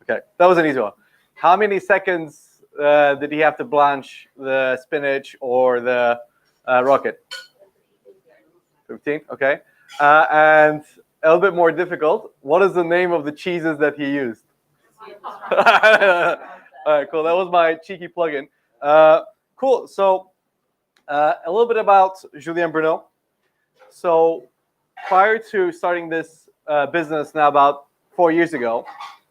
Okay, that was an easy one. How many seconds did he have to blanch the spinach or the rocket? 15, okay. And a little bit more difficult, what is the name of the cheeses that he used? All right, cool. That was my cheeky plug-in. Cool. So a little bit about Julienne Bruno. So prior to starting this business now about 4 years ago,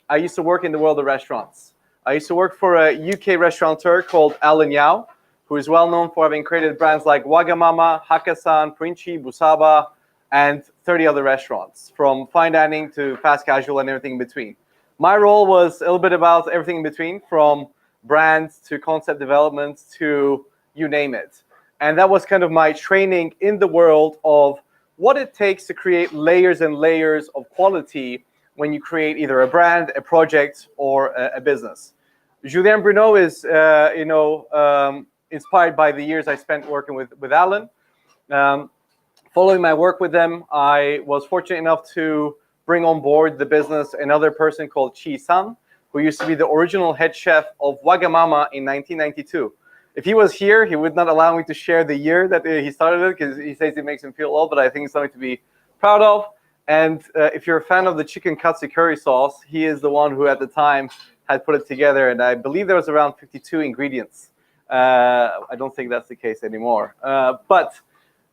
I used to work in the world of restaurants. I used to work for a UK restaurateur called Alan Yao, who is well known for having created brands like Wagamama, Hakkasan, Princi, Busaba, and 30 other restaurants, from fine dining to fast casual and everything in between. My role was a little bit about everything in between, from brands to concept development to you name it. And that was kind of my training in the world of what it takes to create layers and layers of quality when you create either a brand, a project, or a business. Julienne Bruno is, inspired by the years I spent working with Alan. Following my work with them, I was fortunate enough to bring on board the business another person called Chi San, who used to be the original head chef of Wagamama in 1992. If he was here, he would not allow me to share the year that he started it, because he says it makes him feel old, but I think it's something to be proud of. And if you're a fan of the chicken katsu curry sauce, he is the one who at the time had put it together, and I believe there was around 52 ingredients. I don't think that's the case anymore. But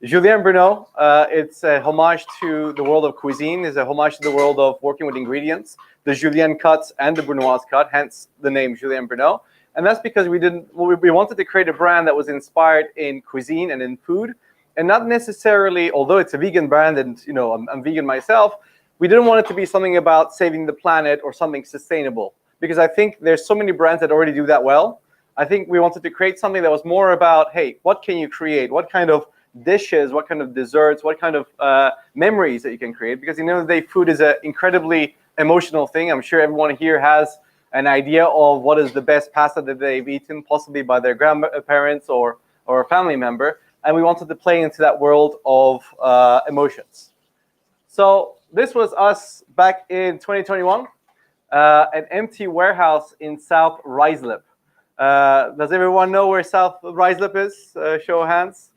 Julienne Bruno, it's a homage to the world of cuisine, it's a homage to the world of working with ingredients, the Julienne cut and the Brunoise cut, hence the name Julienne Bruno. And that's because we wanted to create a brand that was inspired in cuisine and in food, and not necessarily, although it's a vegan brand and I'm vegan myself, we didn't want it to be something about saving the planet or something sustainable, because I think there's so many brands that already do that well. I think we wanted to create something that was more about, hey, what can you create? What kind of dishes, what kind of desserts, what kind of memories that you can create? Because at the end of the day, food is an incredibly emotional thing. I'm sure everyone here has an idea of what is the best pasta that they've eaten, possibly by their grandparents or a family member. And we wanted to play into that world of emotions. So this was us back in 2021, an empty warehouse in South Ruislip. Does everyone know where South Ruislip is? Show of hands.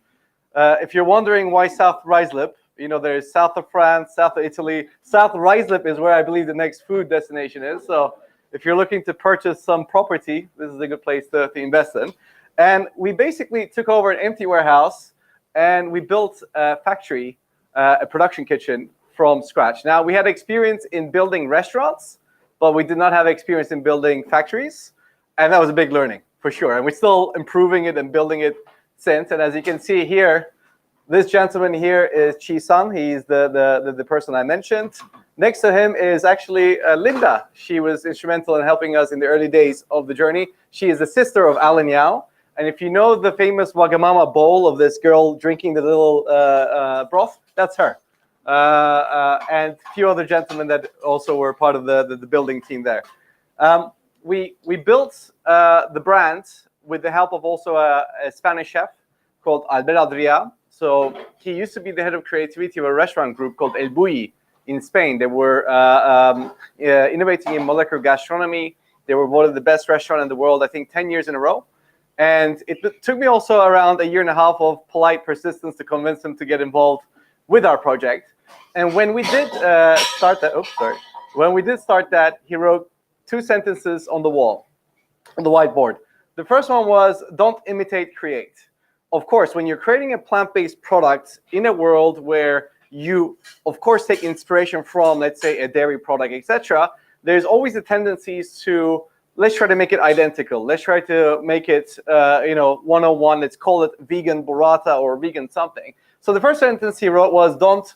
If you're wondering why South Ruislip, there's south of France, south of Italy. South Ruislip is where I believe the next food destination is. So if you're looking to purchase some property, this is a good place to invest in. And we basically took over an empty warehouse and we built a factory, a production kitchen from scratch. Now, we had experience in building restaurants, but we did not have experience in building factories. And that was a big learning, for sure. And we're still improving it and building it since. And as you can see here, this gentleman here is Chi San. He's the person I mentioned. Next to him is actually Linda. She was instrumental in helping us in the early days of the journey. She is the sister of Alan Yao. And if you know the famous Wagamama bowl of this girl drinking the little broth, that's her. And a few other gentlemen that also were part of the building team there. We built the brand with the help of also a Spanish chef called Albert Adria. So he used to be the head of creativity of a restaurant group called El Bulli in Spain. They were innovating in molecular gastronomy. They were one of the best restaurants in the world, I think 10 years in a row. And it took me also around a year and a half of polite persistence to convince him to get involved with our project. And when we did start that, when we did start that, he wrote two sentences on the wall, on the whiteboard. The first one was, don't imitate, create. Of course, when you're creating a plant-based product in a world where you, of course, take inspiration from, let's say, a dairy product, etc., there's always a tendency to, let's try to make it identical. Let's try to make it, 101. Let's call it vegan burrata or vegan something. So the first sentence he wrote was, don't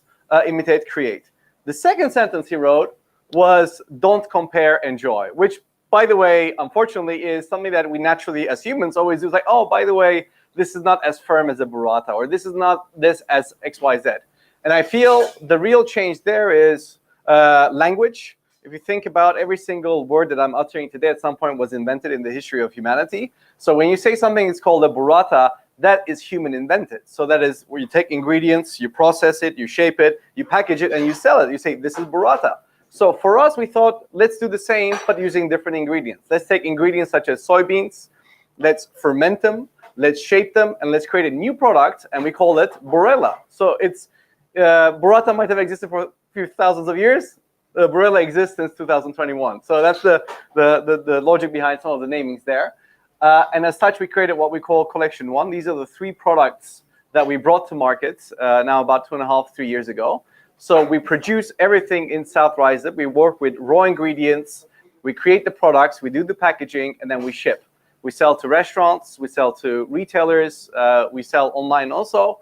imitate, create. The second sentence he wrote was, don't compare, enjoy, which, by the way, unfortunately, is something that we naturally, as humans, always do. It's like, oh, by the way, this is not as firm as a burrata, or this is not this as XYZ. And I feel the real change there is language. If you think about every single word that I'm uttering today at some point was invented in the history of humanity. So when you say something is called a burrata, that is human invented. So that is where you take ingredients, you process it, you shape it, you package it, and you sell it. You say, this is burrata. So for us, we thought, let's do the same, but using different ingredients. Let's take ingredients such as soybeans, let's ferment them, let's shape them, and let's create a new product, and we call it Borrella. So it's burrata might have existed for a few thousands of years. Borrella exists since 2021. So that's the logic behind some of the namings there. And as such, we created what we call Collection 1. These are the 3 products that we brought to market now about 2.5, 3 years ago. So we produce everything in South Ryslip. We work with raw ingredients. We create the products. We do the packaging, and then we ship. We sell to restaurants, we sell to retailers, we sell online also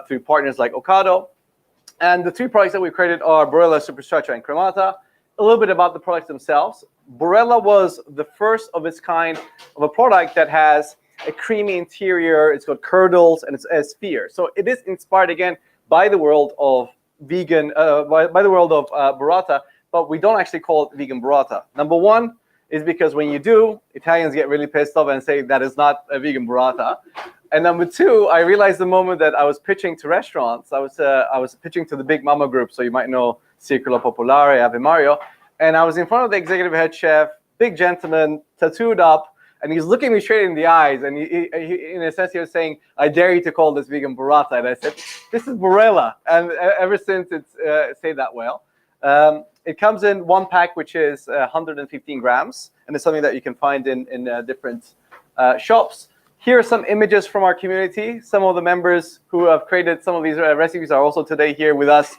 through partners like Ocado. And the 3 products that we created are Borrella, Superstraccia, and Cremata. A little bit about the products themselves. Borrella was the first of its kind of a product that has a creamy interior, it's got curdles, and it's a sphere. So it is inspired, again, by the world of vegan, by the world of burrata, but we don't actually call it vegan burrata. Number one, is because when you do, Italians get really pissed off and say that is not a vegan burrata. And number 2, I realized the moment that I was pitching to restaurants, I was pitching to the big mama group, so you might know Circolo Popolare, Ave Mario, and I was in front of the executive head chef, big gentleman, tattooed up, and he's looking me straight in the eyes, and he in a sense, he was saying, I dare you to call this vegan burrata, and I said, this is Borrella, and ever since it's stayed that well. It comes in 1 pack, which is 115 grams, and it's something that you can find in different shops. Here are some images from our community. Some of the members who have created some of these recipes are also today here with us,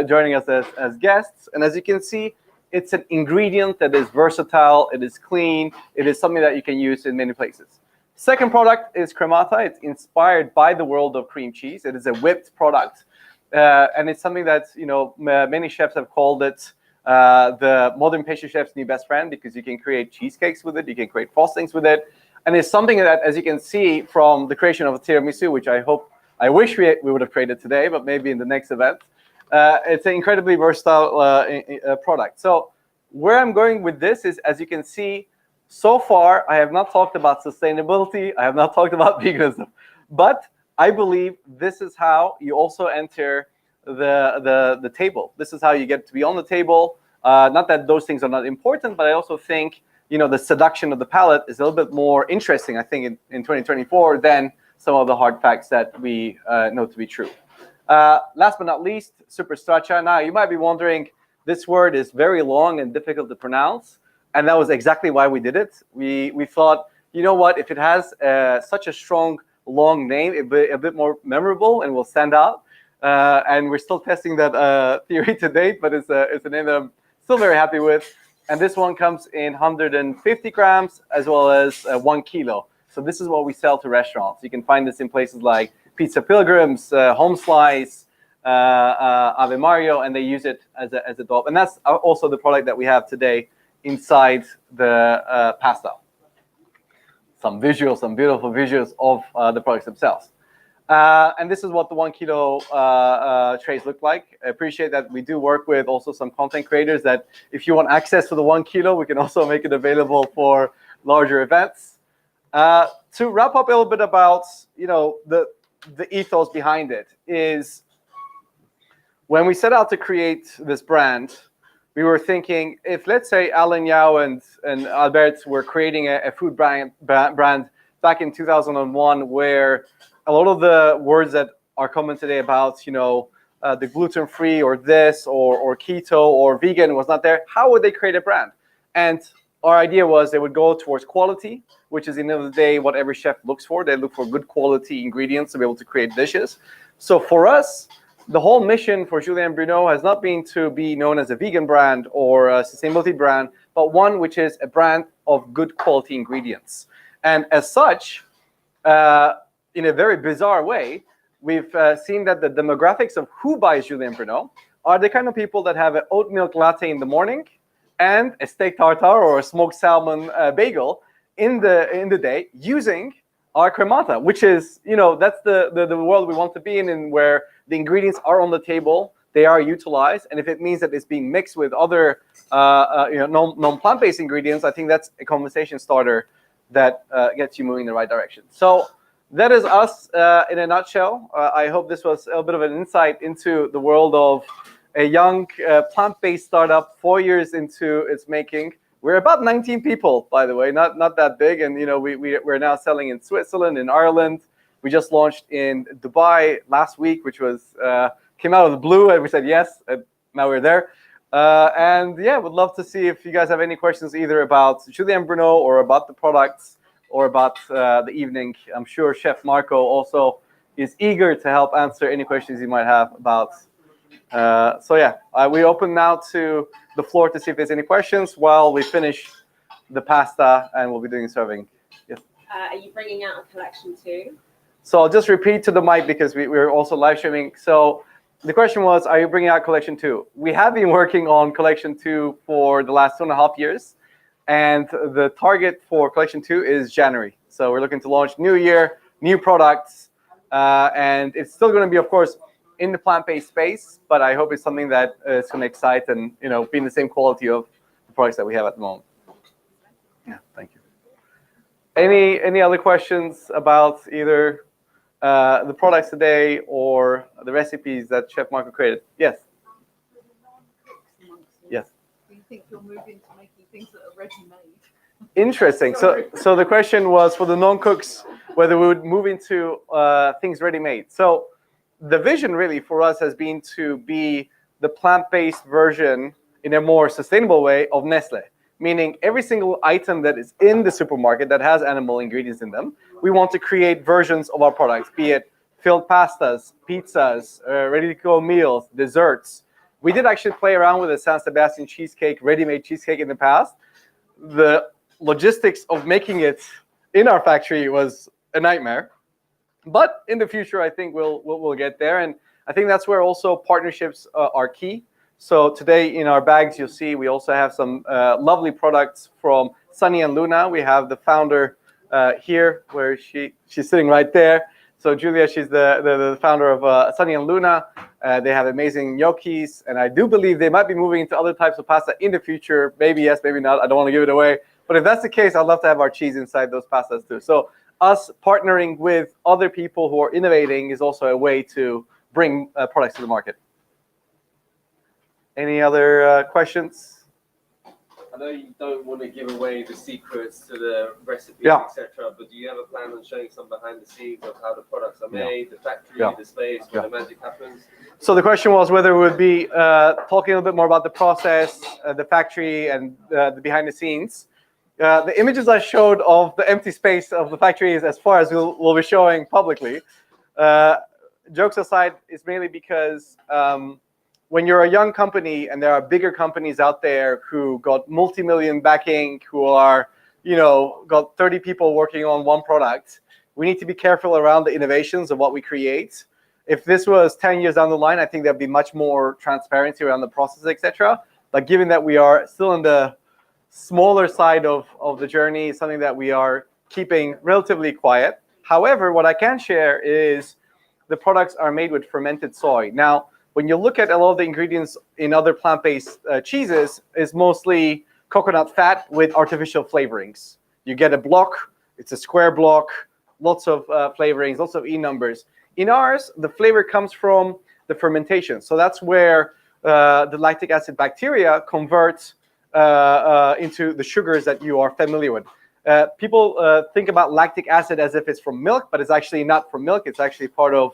joining us as guests. And as you can see, it's an ingredient that is versatile, it is clean, it is something that you can use in many places. Second product is Cremata. It's inspired by the world of cream cheese. It is a whipped product. And it's something that, many chefs have called it the modern pastry chef's new best friend, because you can create cheesecakes with it, you can create frostings with it. And it's something that, as you can see from the creation of a tiramisu, which I wish we would have created today, but maybe in the next event, it's an incredibly versatile product. So where I'm going with this is, as you can see, so far, I have not talked about sustainability, I have not talked about veganism, but I believe this is how you also enter the table. This is how you get to be on the table. Not that those things are not important, but I also think, the seduction of the palate is a little bit more interesting, I think, in 2024 than some of the hard facts that we know to be true. Last but not least, Superstraccia. Now, you might be wondering, this word is very long and difficult to pronounce, and that was exactly why we did it. We thought, you know what, if it has such a strong, long name, it'll be a bit more memorable and will stand out. And we're still testing that theory to date, but it's a name that I'm still very happy with. And this one comes in 150 grams as well as 1 kilo. So this is what we sell to restaurants. You can find this in places like Pizza Pilgrims, Home Slice, Ave Mario, and they use it as a dollop. And that's also the product that we have today inside the pasta. Some beautiful visuals of the products themselves. And this is what the 1 kilo trays look like. I appreciate that we do work with also some content creators that if you want access to the 1 kilo, we can also make it available for larger events. To wrap up a little bit about, the ethos behind it is when we set out to create this brand, we were thinking if, let's say, Alan Yao and Albert were creating a food brand back in 2001, where a lot of the words that are common today about, the gluten-free or this or keto or vegan was not there, how would they create a brand? And our idea was they would go towards quality, which is, in the end of the day, what every chef looks for. They look for good quality ingredients to be able to create dishes. So for us, the whole mission for Julienne Bruno has not been to be known as a vegan brand or a sustainability brand, but one which is a brand of good quality ingredients. And as such, in a very bizarre way, we've seen that the demographics of who buys Julienne Bruno are the kind of people that have an oat milk latte in the morning and a steak tartare or a smoked salmon bagel in the day using our cremata, which is, that's the world we want to be in, and where the ingredients are on the table, they are utilized, and if it means that it's being mixed with other non-plant-based ingredients, I think that's a conversation starter that gets you moving in the right direction. So that is us in a nutshell. I hope this was a bit of an insight into the world of a young plant-based startup 4 years into its making. We're about 19 people, by the way, not that big, and we're now selling in Switzerland, in Ireland. We just launched in Dubai last week, which was came out of the blue, and we said yes, and now we're there. And yeah, would love to see if you guys have any questions either about Julienne Bruno or about the products or about the evening. I'm sure Chef Marco also is eager to help answer any questions you might have about. So yeah, we open now to the floor to see if there's any questions while we finish the pasta, and we'll be doing serving. Yes. Are you bringing out a collection too? So I'll just repeat to the mic because we're also live streaming. So the question was, are you bringing out collection 2? We have been working on collection 2 for the last 2.5 years. And the target for collection 2 is January. So we're looking to launch new year, new products. And it's still going to be, of course, in the plant-based space. But I hope it's something that is going to excite and, be in the same quality of the products that we have at the moment. Yeah, thank you. Any other questions about either the products today or the recipes that Chef Marco created? Yes. Yes. Do you think you'll move into making things that are ready-made? Interesting. So the question was for the non-cooks whether we would move into things ready-made. So the vision really for us has been to be the plant-based version in a more sustainable way of Nestle. Meaning every single item that is in the supermarket that has animal ingredients in them, we want to create versions of our products, be it filled pastas, pizzas, ready-to-go meals, desserts. We did actually play around with a San Sebastian cheesecake, ready-made cheesecake in the past. The logistics of making it in our factory was a nightmare. But in the future, I think we'll get there. And I think that's where also partnerships are key. So today in our bags, you'll see we also have some lovely products from Sunny and Luna. We have the founder here, where she's sitting right there. So Julia, she's the founder of Sunny and Luna. They have amazing gnocchis, and I do believe they might be moving into other types of pasta in the future. Maybe yes, maybe not. I don't want to give it away. But if that's the case, I'd love to have our cheese inside those pastas too. So us partnering with other people who are innovating is also a way to bring products to the market. Any other questions? I know you don't want to give away the secrets to the recipes, Yeah. etc. But do you have a plan on showing some behind the scenes of how the products are made, the factory, Yeah. the space, where Yeah. the magic happens? So the question was whether we would be talking a little bit more about the process, the factory, and the behind the scenes. The images I showed of the empty space of the factory is as far as we'll be showing publicly. Jokes aside, it's mainly because when you're a young company and there are bigger companies out there who got multi-million backing, who are, got 30 people working on one product, we need to be careful around the innovations of what we create. If this was 10 years down the line, I think there'd be much more transparency around the process, etc. But given that we are still in the smaller side of the journey, it's something that we are keeping relatively quiet. However, what I can share is the products are made with fermented soy. Now, when you look at a lot of the ingredients in other plant-based cheeses, it's mostly coconut fat with artificial flavorings. You get a block, it's a square block, lots of flavorings, lots of E numbers. In ours, the flavor comes from the fermentation. So that's where the lactic acid bacteria convert into the sugars that you are familiar with. People think about lactic acid as if it's from milk, but it's actually not from milk. It's actually part of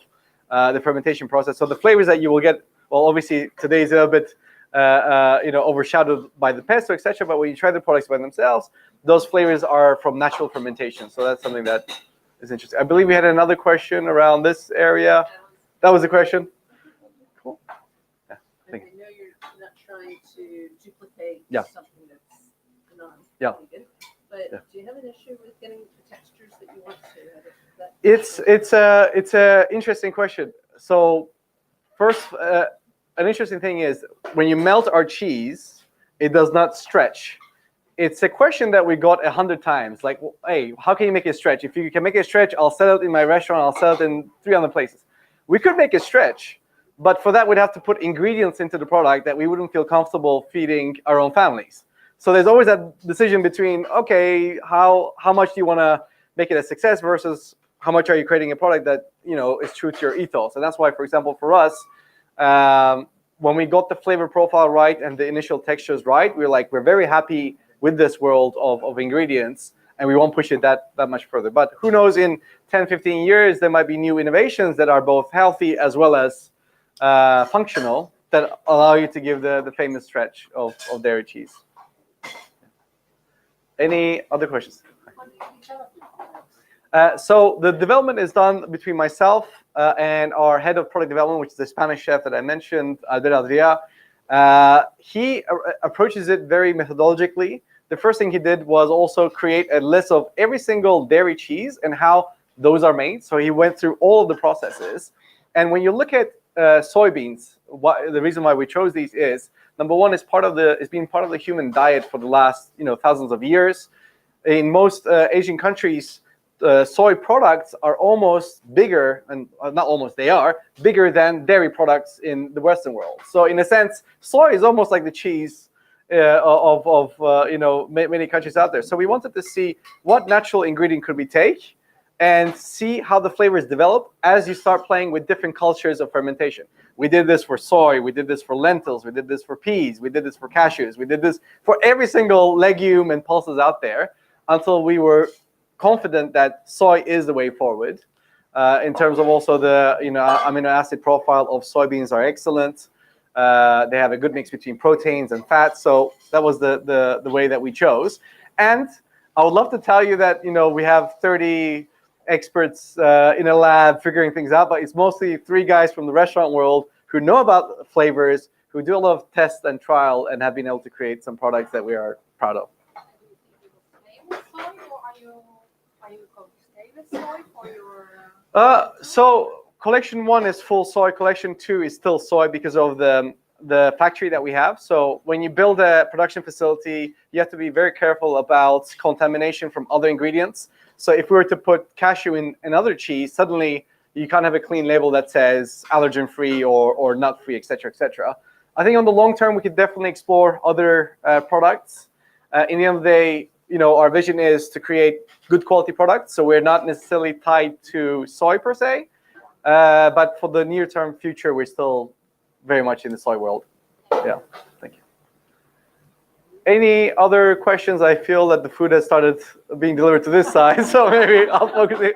the fermentation process. So the flavors that you will get, well, obviously today is a little bit overshadowed by the pesto, etc. But when you try the products by themselves, those flavors are from natural fermentation. So that's something that is interesting. I believe we had another question around this area. That was the question. Cool. Yeah. I know you're not trying to duplicate Yeah. something that's Yeah. non-vegan, but Yeah. do you have an issue with getting the textures that you want to? That It's a interesting question. So first, an interesting thing is when you melt our cheese, it does not stretch. It's a question that we got 100 times. Like, well, hey, how can you make it stretch? If you can make it stretch, I'll sell it in my restaurant. I'll sell it in 300 places. We could make it stretch, but for that, we'd have to put ingredients into the product that we wouldn't feel comfortable feeding our own families. So there's always that decision between, okay, how much do you want to make it a success versus how much are you creating a product that is true to your ethos? And that's why, for example, for us, when we got the flavor profile right and the initial textures right, we're very happy with this world of ingredients, and we won't push it that much further. But who knows, in 10, 15 years, there might be new innovations that are both healthy as well as functional that allow you to give the famous stretch of dairy cheese. Any other questions? So the development is done between myself and our head of product development, which is the Spanish chef that I mentioned, Albert Adria. He approaches it very methodologically. The first thing he did was also create a list of every single dairy cheese and how those are made. So he went through all of the processes. And when you look at soybeans, the reason why we chose these is, number one, it's been part of the human diet for the last thousands of years. In most Asian countries, soy products are almost bigger, and not almost, they are bigger than dairy products in the Western world. So in a sense, soy is almost like the cheese of many countries out there. So we wanted to see what natural ingredient could we take and see how the flavors develop as you start playing with different cultures of fermentation. We did this for soy, we did this for lentils, we did this for peas, we did this for cashews, we did this for every single legume and pulses out there until we were confident that soy is the way forward. In terms of also the amino acid profile of soybeans are excellent. They have a good mix between proteins and fats. So that was the way that we chose. And I would love to tell you that we have 30 experts in a lab figuring things out, but it's mostly 3 guys from the restaurant world who know about flavors, who do a lot of tests and trial, and have been able to create some products that we are proud of. So collection 1 is full soy. Collection 2 is still soy because of the factory that we have. So when you build a production facility, you have to be very careful about contamination from other ingredients. So if we were to put cashew in another cheese, suddenly you can't have a clean label that says allergen-free or nut-free, etc., etc. I think on the long term, we could definitely explore other products. In the end of the day, our vision is to create good quality products. So we're not necessarily tied to soy per se, but for the near-term future, we're still very much in the soy world. Yeah, thank you. Any other questions? I feel that the food has started being delivered to this side, so maybe I'll focus it.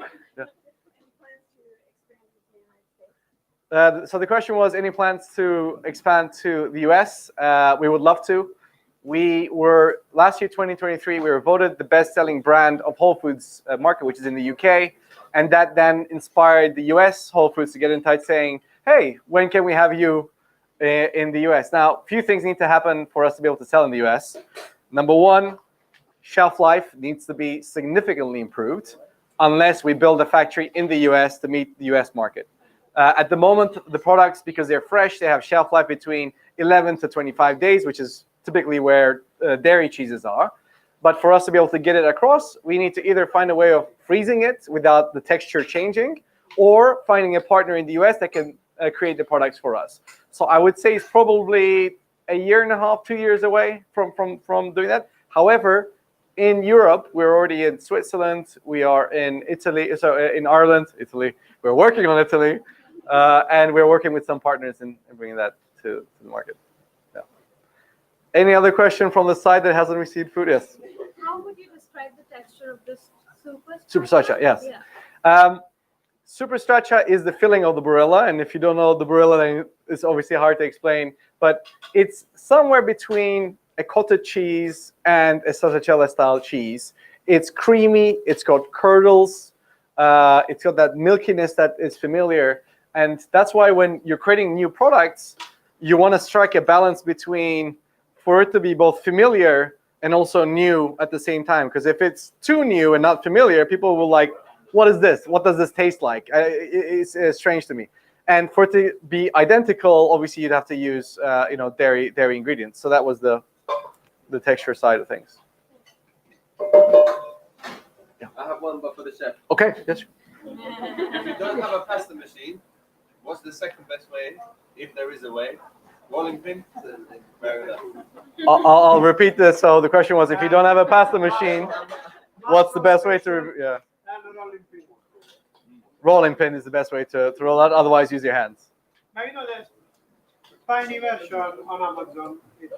So the question was, any plans to expand to the US? We would love to. We were, last year, 2023, we were voted the best-selling brand of Whole Foods market, which is in the UK. And that then inspired the US Whole Foods to get in touch saying, hey, when can we have you in the US? Now, a few things need to happen for us to be able to sell in the US. Number one, shelf life needs to be significantly improved unless we build a factory in the US to meet the US market. At the moment, the products, because they're fresh, they have shelf life between 11 to 25 days, which is typically where dairy cheeses are. But for us to be able to get it across, we need to either find a way of freezing it without the texture changing, or finding a partner in the US that can create the products for us. So I would say it's probably a year and a half, 2 years away from doing that. However, in Europe, we're already in Switzerland, we are in Italy, so in Ireland, Italy. We're working on Italy, and we're working with some partners in bringing that to the market. Yeah. Any other question from the side that hasn't received food? Yes. How would you describe the texture of this super? Super Sacha, yes. Yeah. superstraccia is the filling of the Barilla, and if you don't know the Barilla, then it's obviously hard to explain. But it's somewhere between a cottage cheese and a stracciatella style cheese. It's creamy. It's got curdles. It's got that milkiness that is familiar, and that's why when you're creating new products, you want to strike a balance between for it to be both familiar and also new at the same time. Because if it's too new and not familiar, people will like, what is this? What does this taste like? It's strange to me. And for it to be identical, obviously you'd have to use dairy ingredients. So that was the texture side of things. I have one, but for the chef. Okay. Yes. If you don't have a pasta machine, what's the second best way, if there is a way? Rolling pin? Fair enough. I'll repeat this. So the question was, if you don't have a pasta machine, what's the best way to? Yeah. Rolling pin is the best way to roll out. Otherwise, use your hands. Now you know there's tiny version on Amazon. You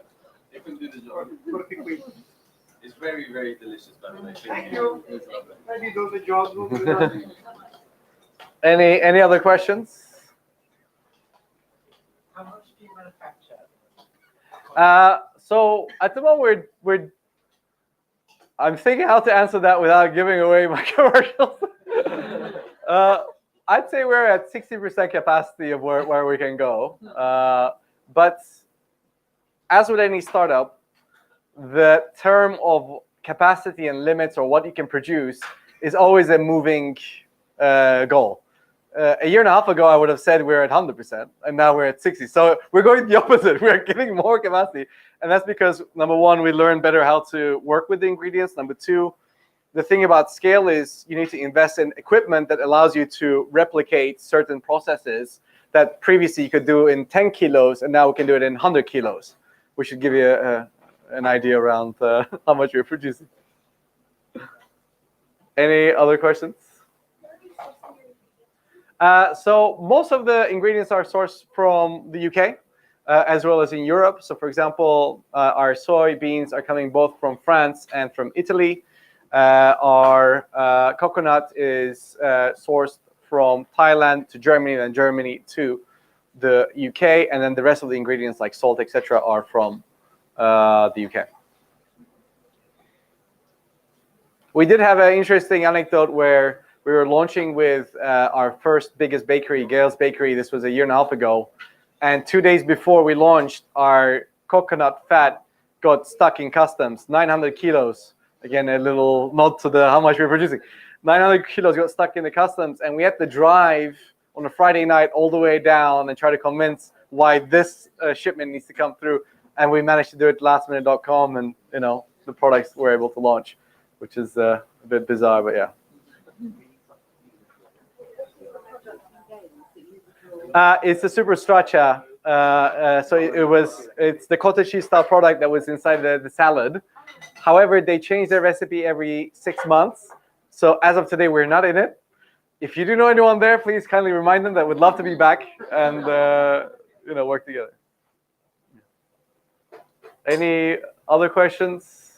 can do the job. Pretty quick. It's very, very delicious, by the way. Thank you. It's lovely. Maybe do the job. Do the Any other questions? How much do you manufacture? So at the moment I'm thinking how to answer that without giving away my commercials. I'd say we're at 60% capacity of where we can go. But as with any startup, the term of capacity and limits, or what you can produce, is always a moving goal. A year and a half ago, I would have said we're at 100%, and now we're at 60. So we're going the opposite. We're getting more capacity, and that's because, number one, we learn better how to work with the ingredients. Number two, the thing about scale is you need to invest in equipment that allows you to replicate certain processes that previously you could do in 10 kilos, and now we can do it in 100 kilos, which should give you an idea around how much we're producing. Any other questions? So most of the ingredients are sourced from the UK, as well as in Europe. So for example, our soybeans are coming both from France and from Italy. Our coconut is sourced from Thailand to Germany, and then Germany to the UK, and then the rest of the ingredients like salt, etc., are from the UK. We did have an interesting anecdote where we were launching with our first biggest bakery, Gail's Bakery. This was a year and a half ago. And 2 days before we launched, our coconut fat got stuck in customs, 900 kilos. Again, a little nod to how much we're producing. 900 kilos got stuck in the customs, and we had to drive on a Friday night all the way down and try to convince why this shipment needs to come through. And we managed to do it lastminute.com, and the products were able to launch, which is a bit bizarre, but yeah. It's the superstraccia. So it's the cottage cheese style product that was inside the salad. However, they change their recipe every 6 months. So as of today, we're not in it. If you do know anyone there, please kindly remind them that we'd love to be back and work together. Any other questions?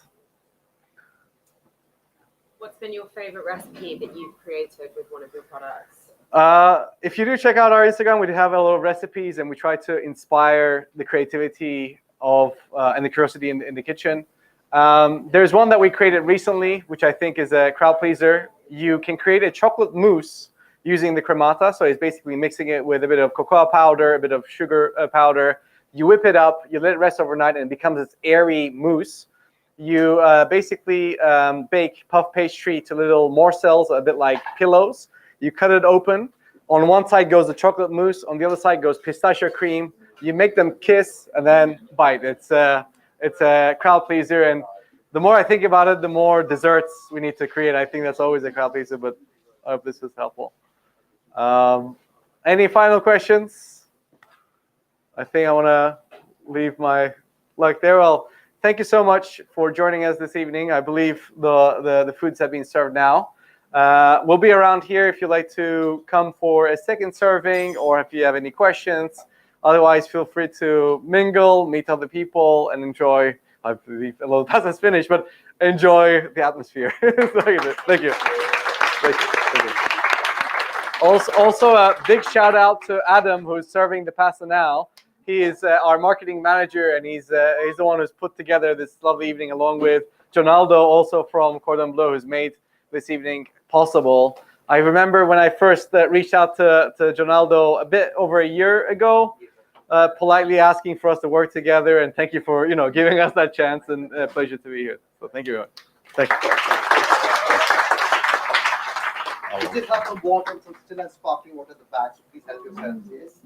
What's been your favorite recipe that you've created with one of your products? If you do check out our Instagram, we do have a lot of recipes, and we try to inspire the creativity of and the curiosity in the kitchen. There's one that we created recently, which I think is a crowd pleaser. You can create a chocolate mousse using the cremata. So it's basically mixing it with a bit of cocoa powder, a bit of sugar powder. You whip it up, you let it rest overnight, and it becomes this airy mousse. You basically bake puff pastry to little morsels, a bit like pillows. You cut it open. On one side goes the chocolate mousse. On the other side goes pistachio cream. You make them kiss and then bite. It's a crowd pleaser. And the more I think about it, the more desserts we need to create. I think that's always a crowd pleaser, but I hope this was helpful. Any final questions? I think I want to leave my luck there. Well, thank you so much for joining us this evening. I believe the foods have been served now. We'll be around here if you'd like to come for a second serving, or if you have any questions. Otherwise, feel free to mingle, meet other people, and enjoy. I believe a little past is finished, but enjoy the atmosphere. Thank you. Thank you. Thank you. Also, a big shout out to Adam, who's serving the pasta now. He is our marketing manager, and he's the one who's put together this lovely evening, along with Jonaldo, also from Cordon Bleu, who's made this evening possible. I remember when I first reached out to Jonaldo a bit over a year ago, politely asking for us to work together, and thank you for giving us that chance, and a pleasure to be here. So thank you very much. Thank you. We did have some water, some still and sparkling water at the back, so please help yourselves. Yes.